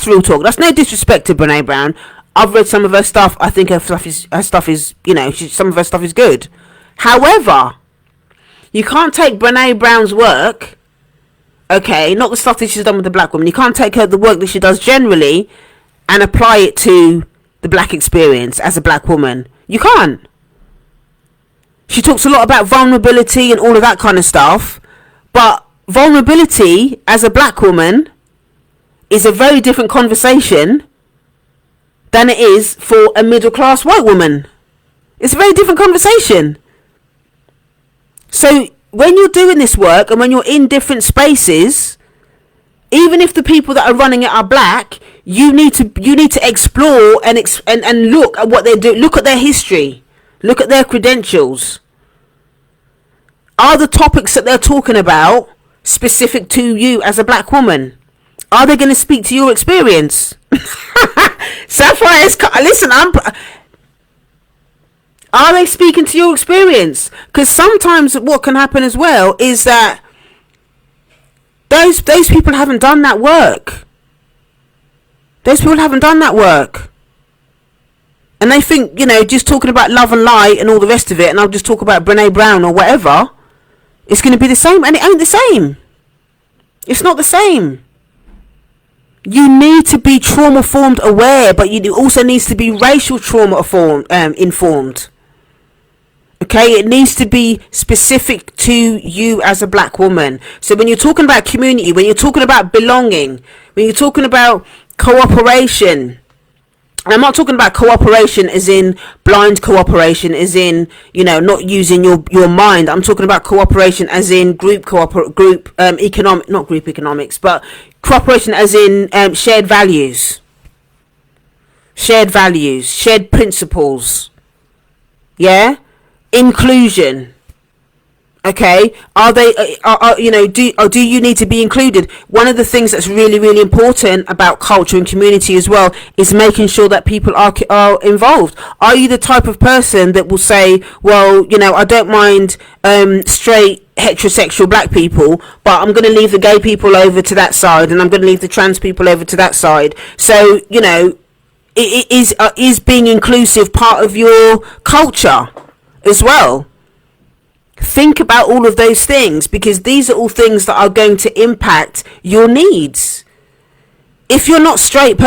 real talk. That's no disrespect to Brené Brown. I've read some of her stuff. I think her stuff is some of her stuff is good. However, you can't take Brené Brown's work, okay, not the stuff that she's done with the black woman. You can't take the work that she does generally and apply it to the black experience as a black woman. You can't. She talks a lot about vulnerability and all of that kind of stuff, but vulnerability as a black woman is a very different conversation than it is for a middle class white woman. It's a very different conversation. So when you're doing this work and when you're in different spaces, even if the people that are running it are black, you need to explore and look at what they do. Look at their history. Look at their credentials. Are the topics that they're talking about specific to you as a black woman? Are they going to speak to your experience? Sapphire, listen, are they speaking to your experience? Because sometimes what can happen as well is that those people haven't done that work. Those people haven't done that work. And they think, just talking about love and light and all the rest of it, and I'll just talk about Brené Brown or whatever, it's going to be the same. And it ain't the same. It's not the same. You need to be trauma-formed aware, but you also needs to be racial trauma informed. Okay, it needs to be specific to you as a black woman. So when you're talking about community, when you're talking about belonging, when you're talking about cooperation, and I'm not talking about cooperation as in blind cooperation, as in, not using your mind. I'm talking about cooperation as in not group economics, but cooperation as in shared values, shared principles. Yeah, inclusion. Okay, do you need to be included? One of the things that's really, really important about culture and community as well is making sure that people are involved. Are you the type of person that will say, well, I don't mind straight heterosexual black people, but I'm going to leave the gay people over to that side, and I'm going to leave the trans people over to that side? So is being inclusive part of your culture as well? Think about all of those things, because these are all things that are going to impact your needs. If you're not straight,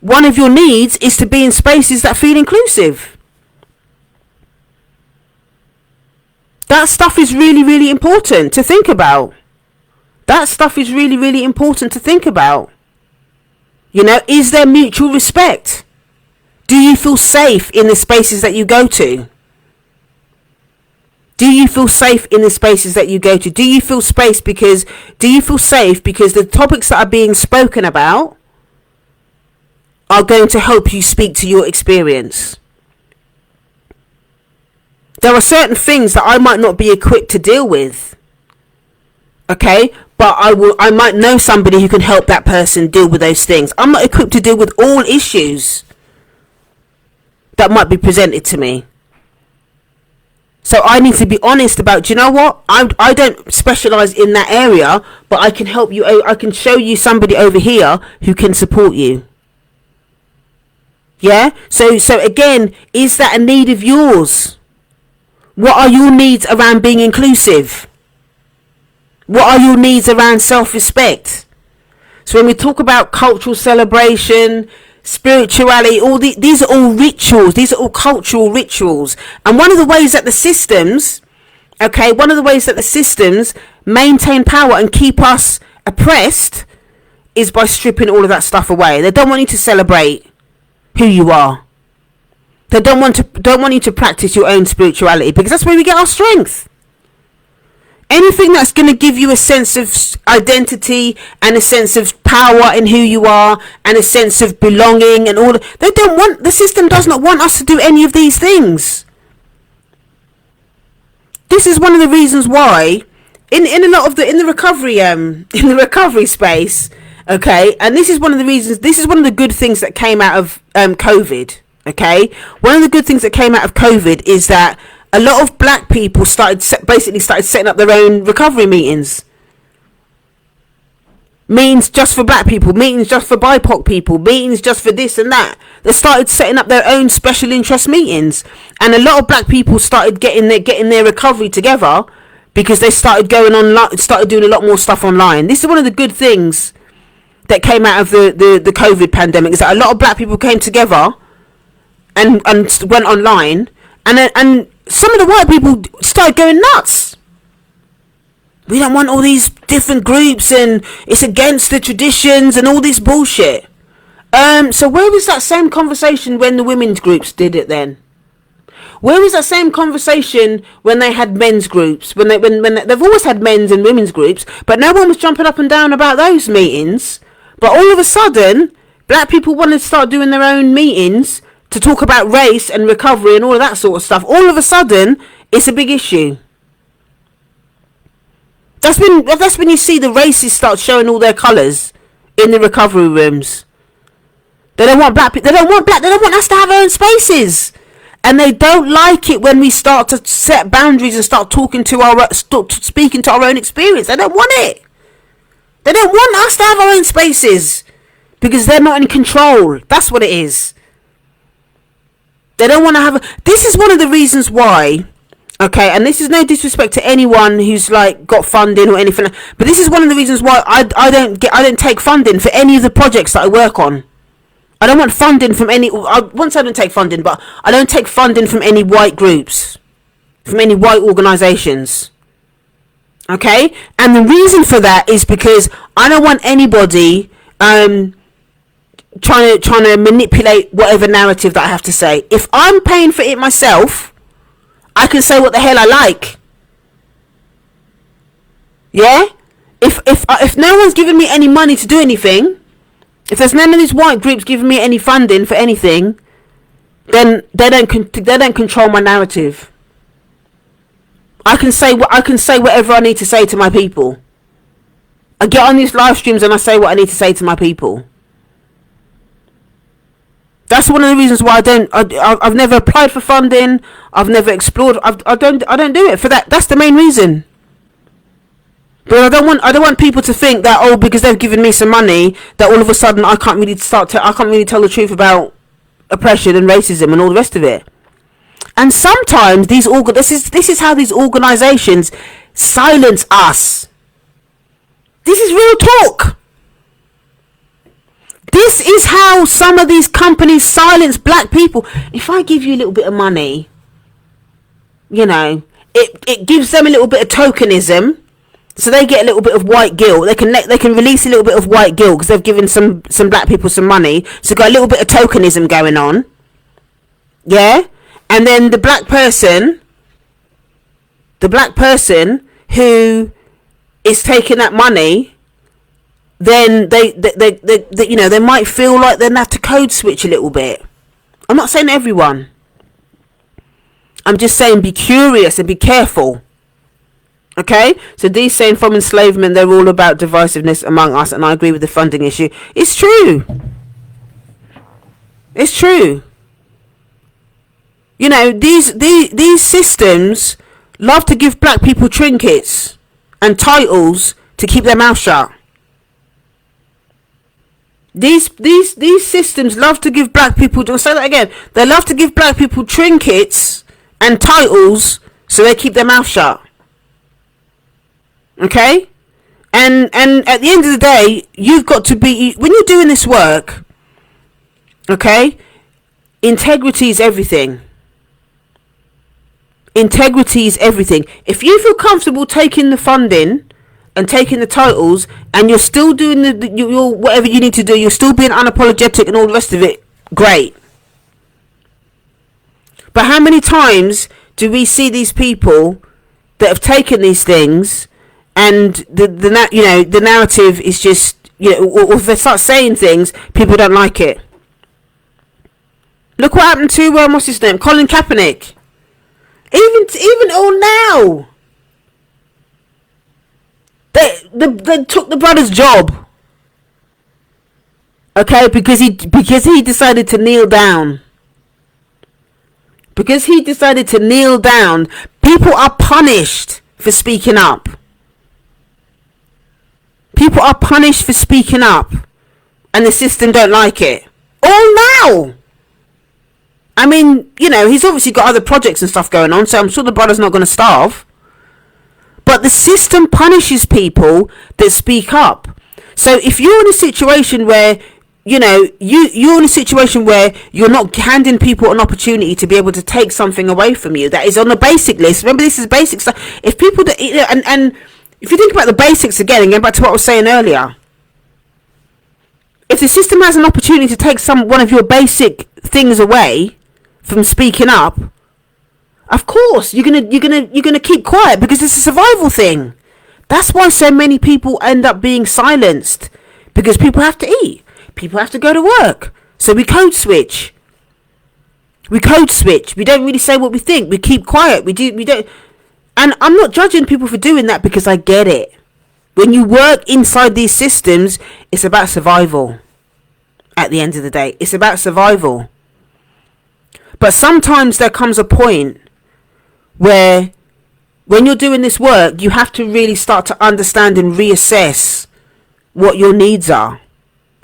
one of your needs is to be in spaces that feel inclusive. That stuff is really, really important to think about. That stuff is really, really important to think about. You know, is there mutual respect? Do you feel safe in the spaces that you go to? Do you feel safe in the spaces that you go to? Do you feel safe because the topics that are being spoken about are going to help you speak to your experience? There are certain things that I might not be equipped to deal with. Okay? But I might know somebody who can help that person deal with those things. I'm not equipped to deal with all issues that might be presented to me. So I need to be honest about, do you know what? I don't specialize in that area, but I can help you. I can show you somebody over here who can support you. Yeah? So again, is that a need of yours? What are your needs around being inclusive? What are your needs around self-respect? So when we talk about cultural celebration, spirituality, these are all rituals. These are all cultural rituals. And one of the ways that the systems maintain power and keep us oppressed is by stripping all of that stuff away. They don't want you to celebrate who you are. They don't want you to practice your own spirituality, because that's where we get our strength. Anything that's going to give you a sense of identity and a sense of power in who you are and a sense of belonging and all, the system does not want us to do any of these things. This is one of the reasons why in the recovery space, okay, and this is one of the good things that came out of COVID, okay? One of the good things that came out of COVID is that a lot of black people started setting up their own recovery meetings. Meetings just for black people, meetings just for BIPOC people, meetings just for this and that. They started setting up their own special interest meetings, and a lot of black people started getting their recovery together because they started doing a lot more stuff online. This is one of the good things that came out of the COVID pandemic, is that a lot of black people came together and went online, and some of the white people started going nuts. We don't want all these different groups, and it's against the traditions and all this bullshit. So where was that same conversation when the women's groups did it then? Where was that same conversation when they had men's groups? When they've always had men's and women's groups, but no one was jumping up and down about those meetings. But all of a sudden, black people wanted to start doing their own meetings to talk about race and recovery and all of that sort of stuff. All of a sudden, it's a big issue. That's when you see the racists start showing all their colours in the recovery rooms. They don't want they don't want us to have our own spaces. And they don't like it when we start to set boundaries and start speaking to our own experience. They don't want it. They don't want us to have our own spaces because they're not in control. That's what it is. They don't want to have this is one of the reasons why, okay, and this is no disrespect to anyone who's like got funding or anything, but this is one of the reasons why I don't take funding for any of the projects that I work on. I don't want funding from any, I don't take funding, but I don't take funding from any white groups, from any white organisations. Okay? And the reason for that is because I don't want anybody trying to manipulate whatever narrative that I have to say. If I'm paying for it myself, I can say what the hell I like. Yeah? If no one's giving me any money to do anything, if there's none of these white groups giving me any funding for anything, then they don't control my narrative. I can say whatever I need to say to my people. I get on these live streams and I say what I need to say to my people. That's one of the reasons why I've never applied for funding. I've never explored. I don't do it for that. That's the main reason. But I don't want people to think that, because they've given me some money, that all of a sudden I can't really tell the truth about oppression and racism and all the rest of it. And sometimes this is how these organisations silence us. This is real talk. This is how some of these companies silence black people. If I give you a little bit of money, it gives them a little bit of tokenism, so they get a little bit of white guilt. They can release a little bit of white guilt because they've given some black people some money, so got a little bit of tokenism going on. Yeah, and then the black person who is taking that money, then they you know, they might feel like they have to code switch a little bit. I'm not saying everyone. I'm just saying be curious and be careful. Okay, so these saying from enslavement, they're all about divisiveness among us, and I agree with the funding issue. It's true. It's true. You know, these systems love to give black people trinkets and titles to keep their mouth shut. These systems love to give black people, I'll say that again, they love to give black people trinkets and titles so they keep their mouth shut. Okay? And at the end of the day, you've got to be, when you're doing this work, okay, integrity is everything. Integrity is everything. If you feel comfortable taking the funding and taking the titles, and you're still doing your whatever you need to do, you're still being unapologetic and all the rest of it, great. But how many times do we see these people that have taken these things, and the narrative is just, you know, or if they start saying things, people don't like it. Look what happened to what's his name, Colin Kaepernick. Even all now, they took the brother's job, okay, because he decided to kneel down. Because he decided to kneel down, people are punished for speaking up. People are punished for speaking up, and the system don't like it. All now. I mean, you know, he's obviously got other projects and stuff going on, so I'm sure the brother's not going to starve. But the system punishes people that speak up. So if you're in a situation where, you know, you're in a situation where you're not handing people an opportunity to be able to take something away from you that is on the basic list. Remember, this is basic stuff. If people that, and if you think about the basics again, and going back to what I was saying earlier, if the system has an opportunity to take one of your basic things away from speaking up, of course you're gonna keep quiet, because it's a survival thing. That's why so many people end up being silenced, because people have to eat, people have to go to work, so we code switch. We don't really say what we think. We keep quiet. We don't. And I'm not judging people for doing that, because I get it. When you work inside these systems, it's about survival. At the end of the day, it's about survival. But sometimes there comes a point where, when you're doing this work, you have to really start to understand and reassess what your needs are.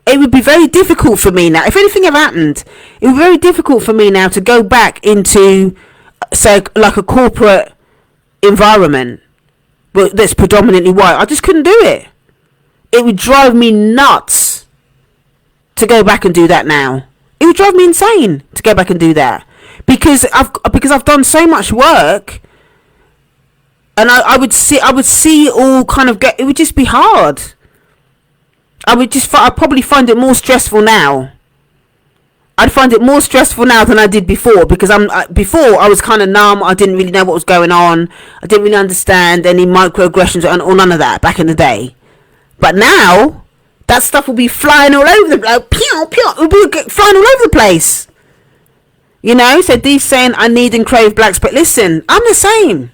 It would be very difficult for me now, if anything ever happened, it would be very difficult for me now to go back into, say, like a corporate environment that's predominantly white. I just couldn't do it. It would drive me nuts to go back and do that now. It would drive me insane to go back and do that, because I've done so much work, and I would see all kind of it would just be hard. I'd probably find it more stressful now. I'd find it more stressful now than I did before, because before I was kind of numb. I didn't really know what was going on. I didn't really understand any microaggressions or none of that back in the day. But now, that stuff will be flying all over the place. Pew, pew, it will be flying all over the place. You know, so Dee's saying, I need and crave blacks. But listen, I'm the same.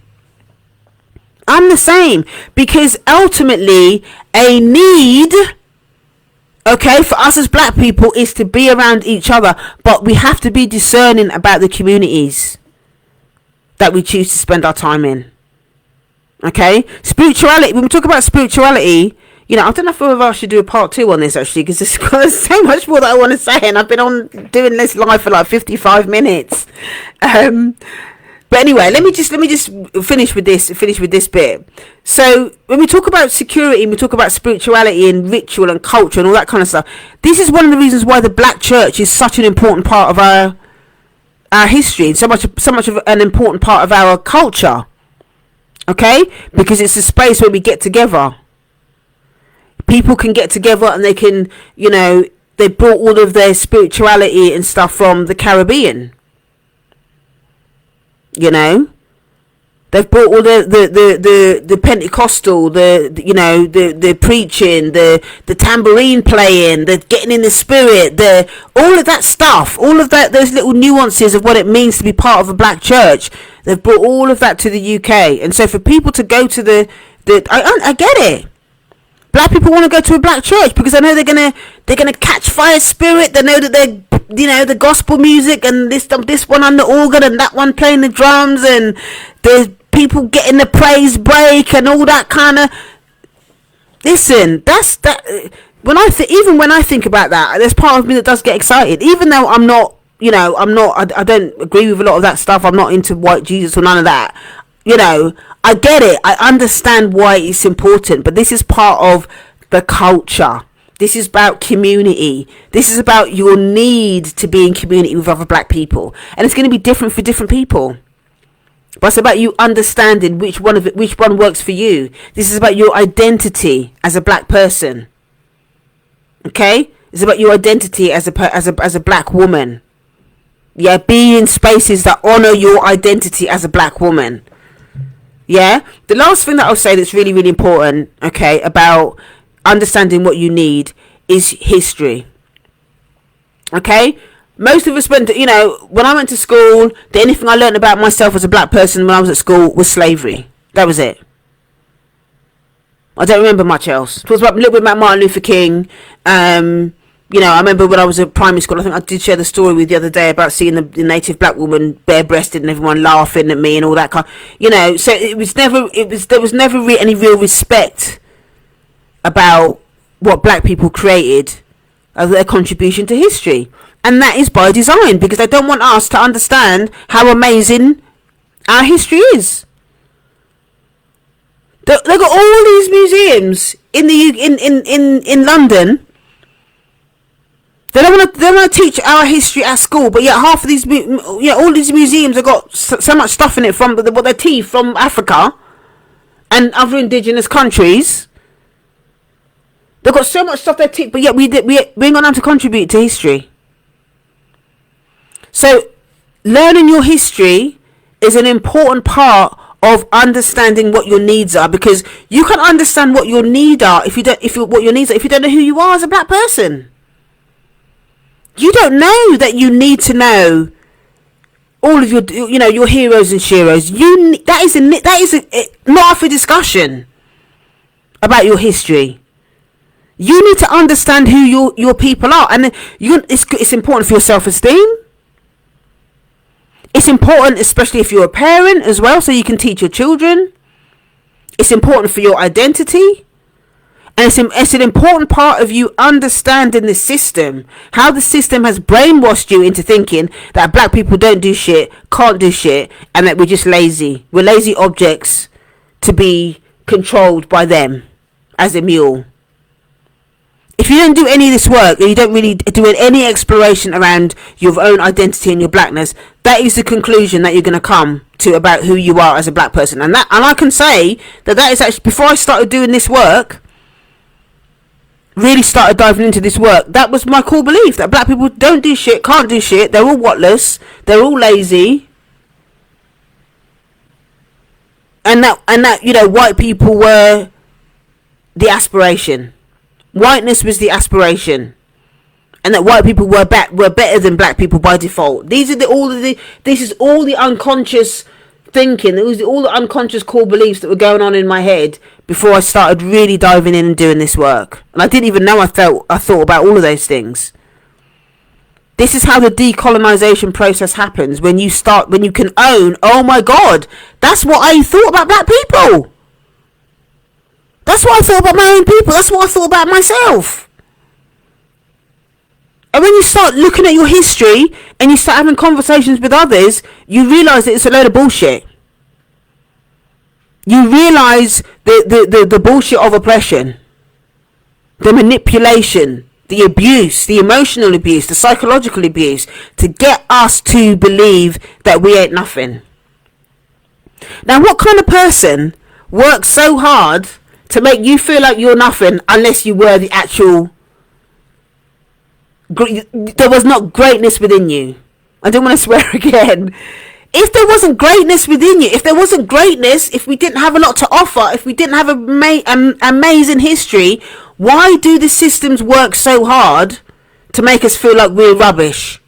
Because ultimately, a need, okay, for us as black people is to be around each other. But we have to be discerning about the communities that we choose to spend our time in. Okay? Spirituality, when we talk about spirituality, you know, I don't know if I should do a part 2 on this, actually, because there's so much more that I want to say, and I've been on doing this live for like 55 minutes. But anyway, let me just finish with this bit. So when we talk about security, and we talk about spirituality and ritual and culture and all that kind of stuff, this is one of the reasons why the black church is such an important part of our history, and so much of an important part of our culture. Okay? Because it's a space where we get together. People can get together and they can, they brought all of their spirituality and stuff from the Caribbean. They've brought all the Pentecostal, the preaching, the tambourine playing, the getting in the spirit, all of that stuff, all of that, those little nuances of what it means to be part of a black church. They've brought all of that to the UK, and so for people to go to I get it. Black people want to go to a black church because they know they're gonna catch fire spirit. They know that they're, the gospel music and this one on the organ and that one playing the drums, and there's people getting the praise break and all that kind of. Listen, that's that. When I think about that, there's part of me that does get excited, even though I'm not. I don't agree with a lot of that stuff. I'm not into white Jesus or none of that. I get it. I understand why it's important, but this is part of the culture. This is about community. This is about your need to be in community with other black people, and it's going to be different for different people. But it's about you understanding which one works for you. This is about your identity as a black person. Okay, it's about your identity as a black woman. Yeah, be in spaces that honor your identity as a black woman. Yeah, the last thing that I'll say that's really, really important, okay, about understanding what you need is history. Okay, most of us went to, when I went to school, the only thing I learned about myself as a black person when I was at school was slavery. That was it. I don't remember much else. It was a little bit about Martin Luther King. I remember when I was at primary school, I think I did share the story with the other day about seeing the native black woman bare-breasted and everyone laughing at me and all that kind. So there was never any real respect about what black people created as their contribution to history, and that is by design, because they don't want us to understand how amazing our history is. They've got all these museums in London. They don't want to teach our history at school, but yet half of these, all these museums have got so much stuff in it from their teeth from Africa and other indigenous countries. They've got so much stuff they teach, but yet we ain't got nothing to contribute to history. So, learning your history is an important part of understanding what your needs are, because you can understand what your needs are if you don't know who you are as a black person. You don't know that you need to know all of your heroes and sheroes. That is not for discussion about your history. You need to understand who your people are, and it's important for your self-esteem. It's important, especially if you're a parent as well, so you can teach your children. It's important for your identity. And it's an important part of you understanding the system, how the system has brainwashed you into thinking that black people don't do shit, can't do shit, and that we're just lazy. We're lazy objects to be controlled by them as a mule. If you don't do any of this work, and you don't really do any exploration around your own identity and your blackness, that is the conclusion that you're going to come to about who you are as a black person. And I can say that is actually, before I started doing this work, really started diving into this work, that was my core belief, that black people don't do shit, can't do shit, they're all whatless, they're all lazy, and that white people were the aspiration. Whiteness was the aspiration, and that white people were better than black people by default. This is all the unconscious thinking. It was all the unconscious core beliefs that were going on in my head before I started really diving in and doing this work. And I didn't even know I thought about all of those things. This is how the decolonization process happens, when you can own, oh my God, that's what I thought about black people. That's what I thought about my own people. That's what I thought about myself. And when you start looking at your history and you start having conversations with others, you realise that it's a load of bullshit. You realise the bullshit of oppression, the manipulation, the abuse, the emotional abuse, the psychological abuse, to get us to believe that we ain't nothing. Now, what kind of person works so hard to make you feel like you're nothing unless you were the actual... There was not greatness within you. I don't want to swear again. If there wasn't greatness within you, if there wasn't greatness, if we didn't have a lot to offer, if we didn't have an amazing history, why do the systems work so hard to make us feel like we're rubbish?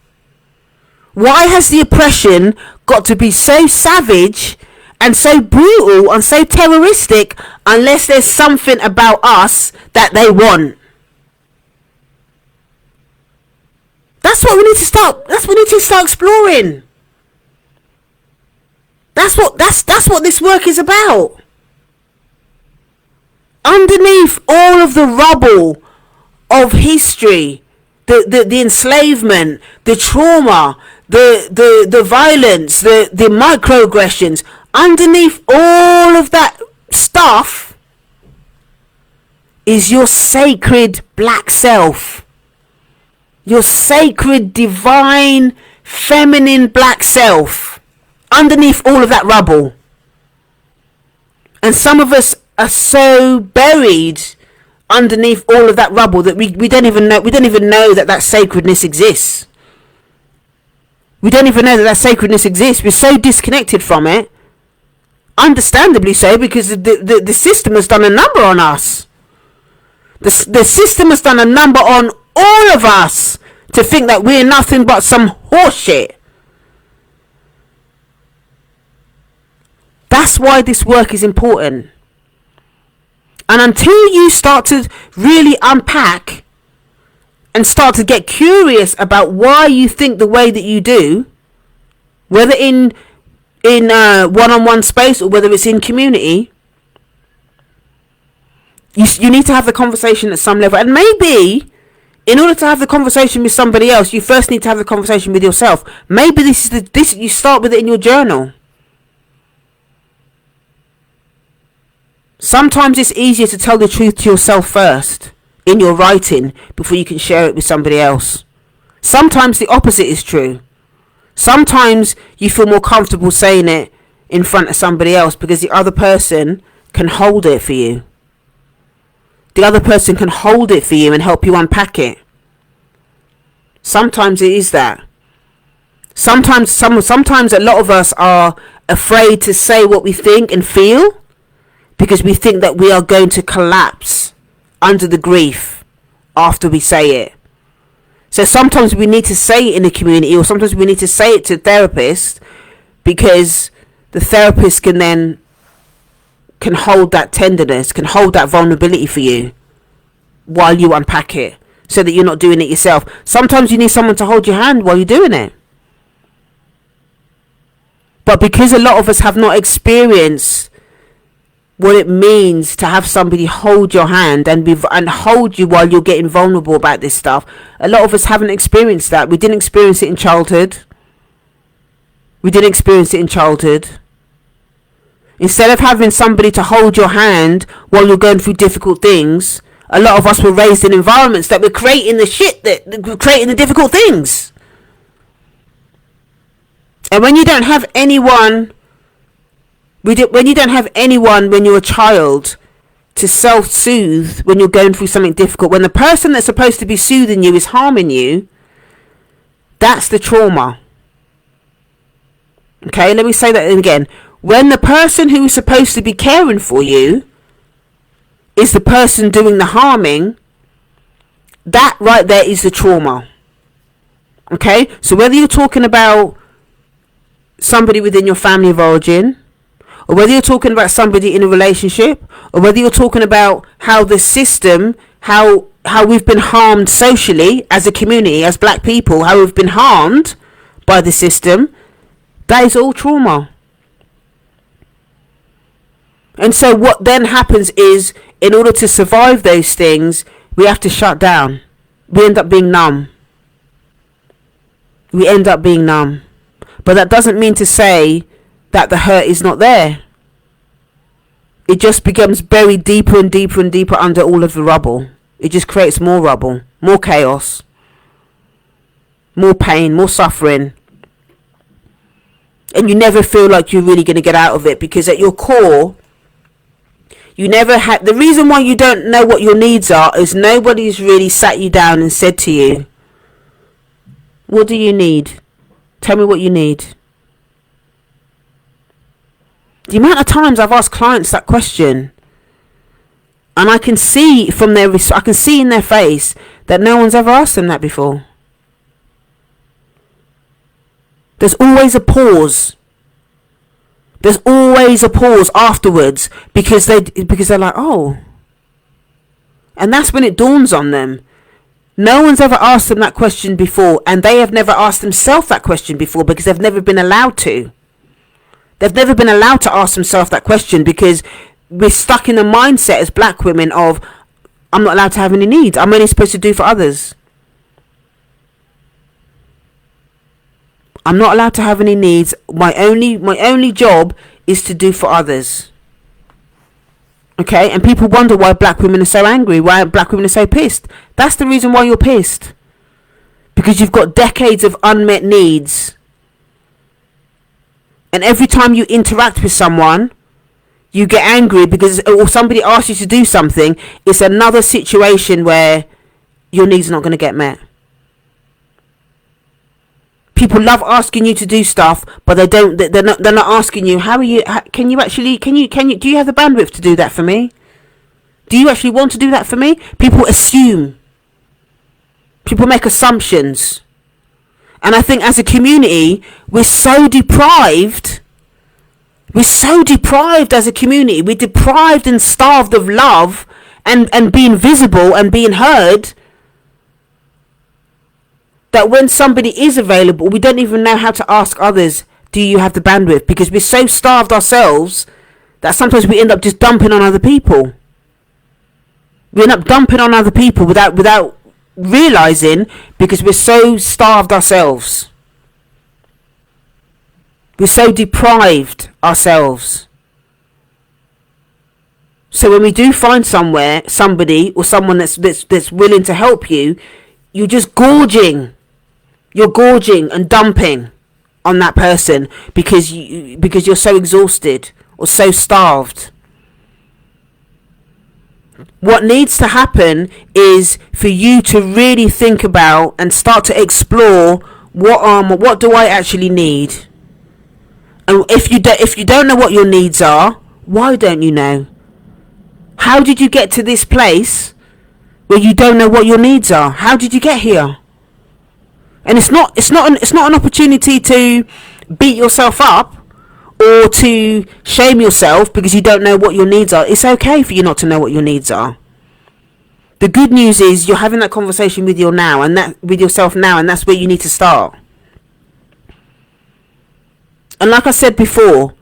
Why has the oppression got to be so savage and so brutal and so terroristic unless there's something about us that they want? That's what we need to start. That's what we need to start exploring. That's what this work is about. Underneath all of the rubble of history, the enslavement, the trauma, the violence, the microaggressions, underneath all of that stuff is your sacred black self. Your sacred, divine, feminine black self. Underneath all of that rubble. And some of us are so buried underneath all of that rubble that we don't even know that sacredness exists. We don't even know that sacredness exists. We're so disconnected from it. Understandably so, because the system has done a number on us. The system has done a number on all of us to think that we're nothing but some horseshit. That's why this work is important. And until you start to really unpack and start to get curious about why you think the way that you do, whether in one-on-one space or whether it's in community, you need to have the conversation at some level. And maybe in order to have the conversation with somebody else, you first need to have the conversation with yourself. Maybe this you start with it in your journal. Sometimes it's easier to tell the truth to yourself first in your writing before you can share it with somebody else. Sometimes the opposite is true. Sometimes you feel more comfortable saying it in front of somebody else because the other person can hold it for you. The other person can hold it for you and help you unpack it. Sometimes it is that. Sometimes a lot of us are afraid to say what we think and feel because we think that we are going to collapse under the grief after we say it. So sometimes we need to say it in the community, or sometimes we need to say it to therapists because the therapist can hold that tenderness, can hold that vulnerability for you while you unpack it, so that you're not doing it yourself. Sometimes you need someone to hold your hand while you're doing it. But because a lot of us have not experienced what it means to have somebody hold your hand and hold you while you're getting vulnerable about this stuff, a lot of us haven't experienced that. We didn't experience it in childhood. Instead of having somebody to hold your hand while you're going through difficult things, a lot of us were raised in environments that were creating the shit that were creating the difficult things. And when you don't have anyone when you're a child to self-soothe when you're going through something difficult, when the person that's supposed to be soothing you is harming you, that's the trauma. Okay, let me say that again. When the person who is supposed to be caring for you is the person doing the harming, that right there is the trauma. Okay, so whether you're talking about somebody within your family of origin, or whether you're talking about somebody in a relationship, or whether you're talking about how the system, how we've been harmed socially as a community, as black people, how we've been harmed by the system, that is all trauma. And so what then happens is, in order to survive those things, we have to shut down. We end up being numb. But that doesn't mean to say that the hurt is not there. It just becomes buried deeper and deeper and deeper under all of the rubble. It just creates more rubble, more chaos, more pain, more suffering. and you never feel like you're really going to get out of it, because at your core, you never had. The reason why you don't know what your needs are is nobody's really sat you down and said to you, what do you need? Tell me what you need. The amount of times I've asked clients that question, and I can see from I can see in their face that no one's ever asked them that before. There's always a pause. There's always a pause afterwards, because they're like, oh. And that's when it dawns on them. No one's ever asked them that question before, and they have never asked themselves that question before, because they've never been allowed to. They've never been allowed to ask themselves that question, because we're stuck in the mindset as black women of, I'm not allowed to have any needs. I'm only supposed to do for others. I'm not allowed to have any needs. My only job is to do for others. Okay, and people wonder why black women are so angry, why black women are so pissed. That's the reason why you're pissed. Because you've got decades of unmet needs. And every time you interact with someone, you get angry because, or somebody asks you to do something, it's another situation where your needs are not going to get met. People love asking you to do stuff, but they're not asking you, do you have the bandwidth to do that for me? Do you actually want to do that for me? People assume. People make assumptions. And I think as a community, we're so deprived. We're so deprived as a community. We're deprived and starved of love and being visible and being heard, that when somebody is available, we don't even know how to ask others, do you have the bandwidth? Because we're so starved ourselves that sometimes we end up just dumping on other people. We end up dumping on other people without realizing, because we're so starved ourselves. We're so deprived ourselves. So when we do find somebody or someone that's willing to help you, you're just gorging. You're gorging and dumping on that person because you're so exhausted or so starved. What needs to happen is for you to really think about and start to explore what do I actually need? And if you don't know what your needs are, why don't you know? How did you get to this place where you don't know what your needs are? How did you get here? And it's not an opportunity to beat yourself up or to shame yourself because you don't know what your needs are. It's okay for you not to know what your needs are. The good news is you're having that conversation with yourself now, and that's where you need to start. And like I said before,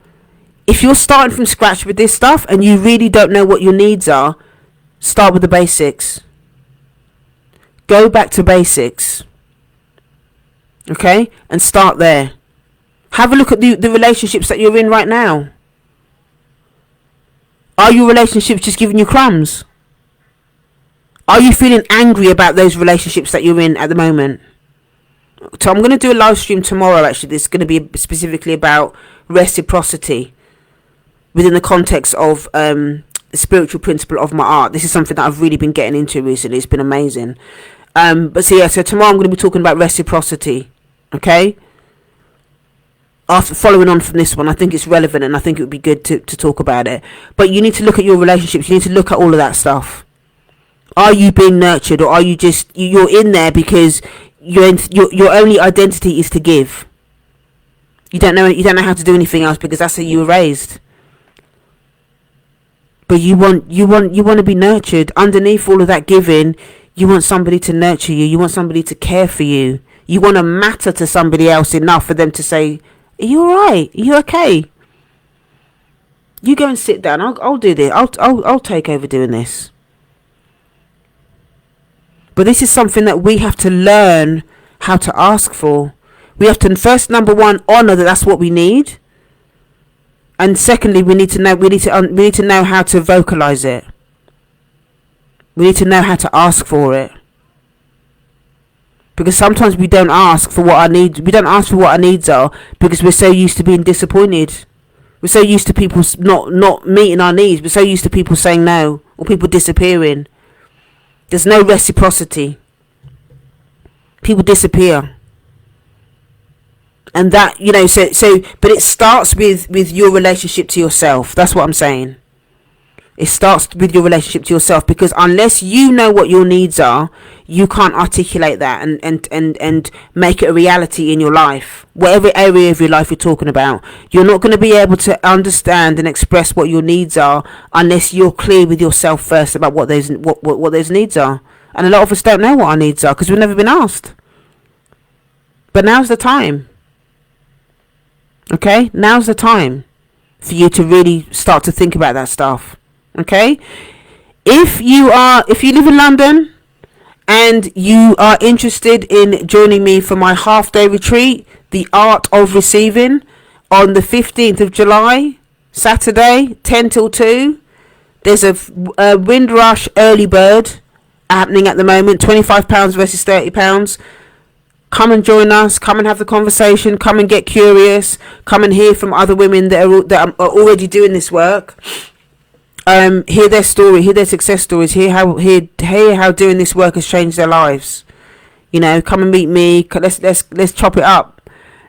if you're starting from scratch with this stuff and you really don't know what your needs are, start with the basics. Go back to basics. Okay? And start there. Have a look at the relationships that you're in right now. Are your relationships just giving you crumbs? Are you feeling angry about those relationships that you're in at the moment? So I'm going to do a live stream tomorrow, actually. This is going to be specifically about reciprocity within the context of the spiritual principle of my art. This is something that I've really been getting into recently. It's been amazing. So tomorrow I'm going to be talking about reciprocity. Okay? After following on from this one, I think it's relevant and I think it would be good to talk about it. But you need to look at your relationships. You need to look at all of that stuff. Are you being nurtured, or are you just, you're in there because your only identity is to give? You don't know how to do anything else because that's how you were raised. But you want to be nurtured. Underneath all of that giving, you want somebody to nurture you. You want somebody to care for you. You want to matter to somebody else enough for them to say, "Are you alright? Are you okay? You go and sit down. I'll do this. I'll take over doing this." But this is something that we have to learn how to ask for. We have to first, number one, honor that that's what we need. And secondly, we need to know how to vocalize it. We need to know how to ask for it. Because sometimes we don't ask for what our needs. We don't ask for what our needs are because we're so used to being disappointed. We're so used to people not meeting our needs. We're so used to people saying no or people disappearing. There's no reciprocity. People disappear. And that, you know, but it starts with your relationship to yourself. That's what I'm saying. It starts with your relationship to yourself, because unless you know what your needs are, you can't articulate that and make it a reality in your life. Whatever area of your life you're talking about, you're not going to be able to understand and express what your needs are unless you're clear with yourself first about what those needs are. And a lot of us don't know what our needs are because we've never been asked. But now's the time. Okay? Now's the time for you to really start to think about that stuff. Okay? If you live in London and you are interested in joining me for my half-day retreat, The Art of Receiving, on the 15th of July, Saturday, 10 till 2, there's a Windrush early bird happening at the moment, £25 versus £30. Come and join us. Come and have the conversation. Come and get curious. Come and hear from other women that are already doing this work. Hear their story, hear their success stories, hear how doing this work has changed their lives. You know, come and meet me. Let's chop it up.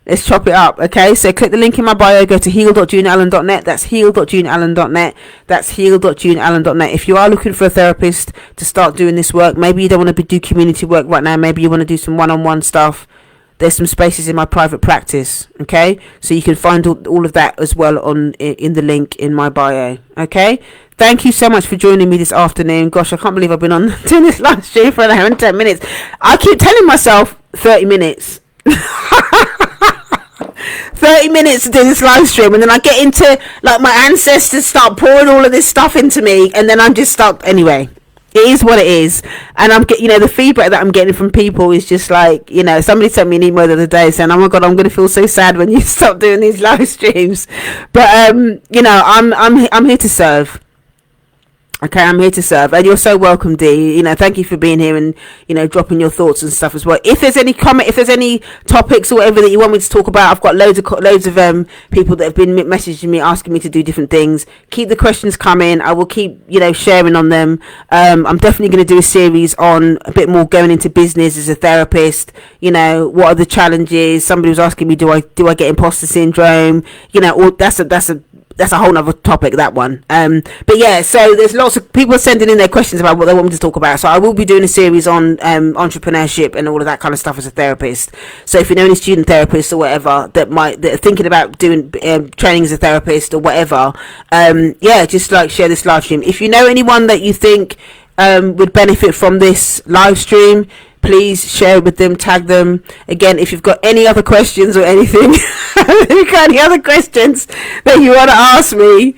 Let's chop it up. Okay, so click the link in my bio. Go to heal.juneallen.net. That's heal.juneallen.net. That's heal.juneallen.net. If you are looking for a therapist to start doing this work, maybe you don't want to do community work right now. Maybe you want to do some one-on-one stuff. There's some spaces in my private practice. Okay, so you can find all of that as well in the link in my bio. Okay. Thank you so much for joining me this afternoon. Gosh, I can't believe I've been on doing this live stream for an hour and 10 minutes. I keep telling myself 30 minutes. 30 minutes to do this live stream, and then I get into, like, my ancestors start pouring all of this stuff into me, and then I'm just stuck. Anyway, it is what it is. And I'm getting, the feedback that I'm getting from people is just like, somebody sent me an email the other day saying, oh my God, I'm going to feel so sad when you stop doing these live streams. But, I'm here to serve. Okay, I'm here to serve, and you're so welcome, Dee. Thank you for being here and dropping your thoughts and stuff as well. If there's any comment, if there's any topics or whatever that you want me to talk about, I've got loads of people that have been messaging me, asking me to do different things. Keep the questions coming. I will keep sharing on them. I'm definitely going to do a series on a bit more going into business as a therapist. What are the challenges? Somebody was asking me, do I get imposter syndrome? Or that's a whole nother topic, that one. But yeah, so there's lots of people sending in their questions about what they want me to talk about. So I will be doing a series on entrepreneurship and all of that kind of stuff as a therapist. So if you know any student therapists or whatever that are thinking about doing training as a therapist or whatever, just like share this live stream. If you know anyone that you think would benefit from this live stream, please share it with them, tag them. Again, if you've got any other questions or anything, if you've got any other questions that you want to ask me,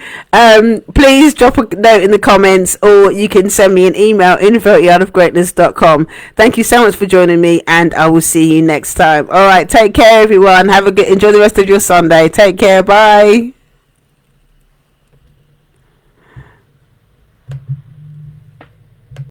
please drop a note in the comments, or you can send me an email, info@artofgreatness.com. Thank you so much for joining me, and I will see you next time. All right, take care, everyone. Enjoy the rest of your Sunday. Take care. Bye.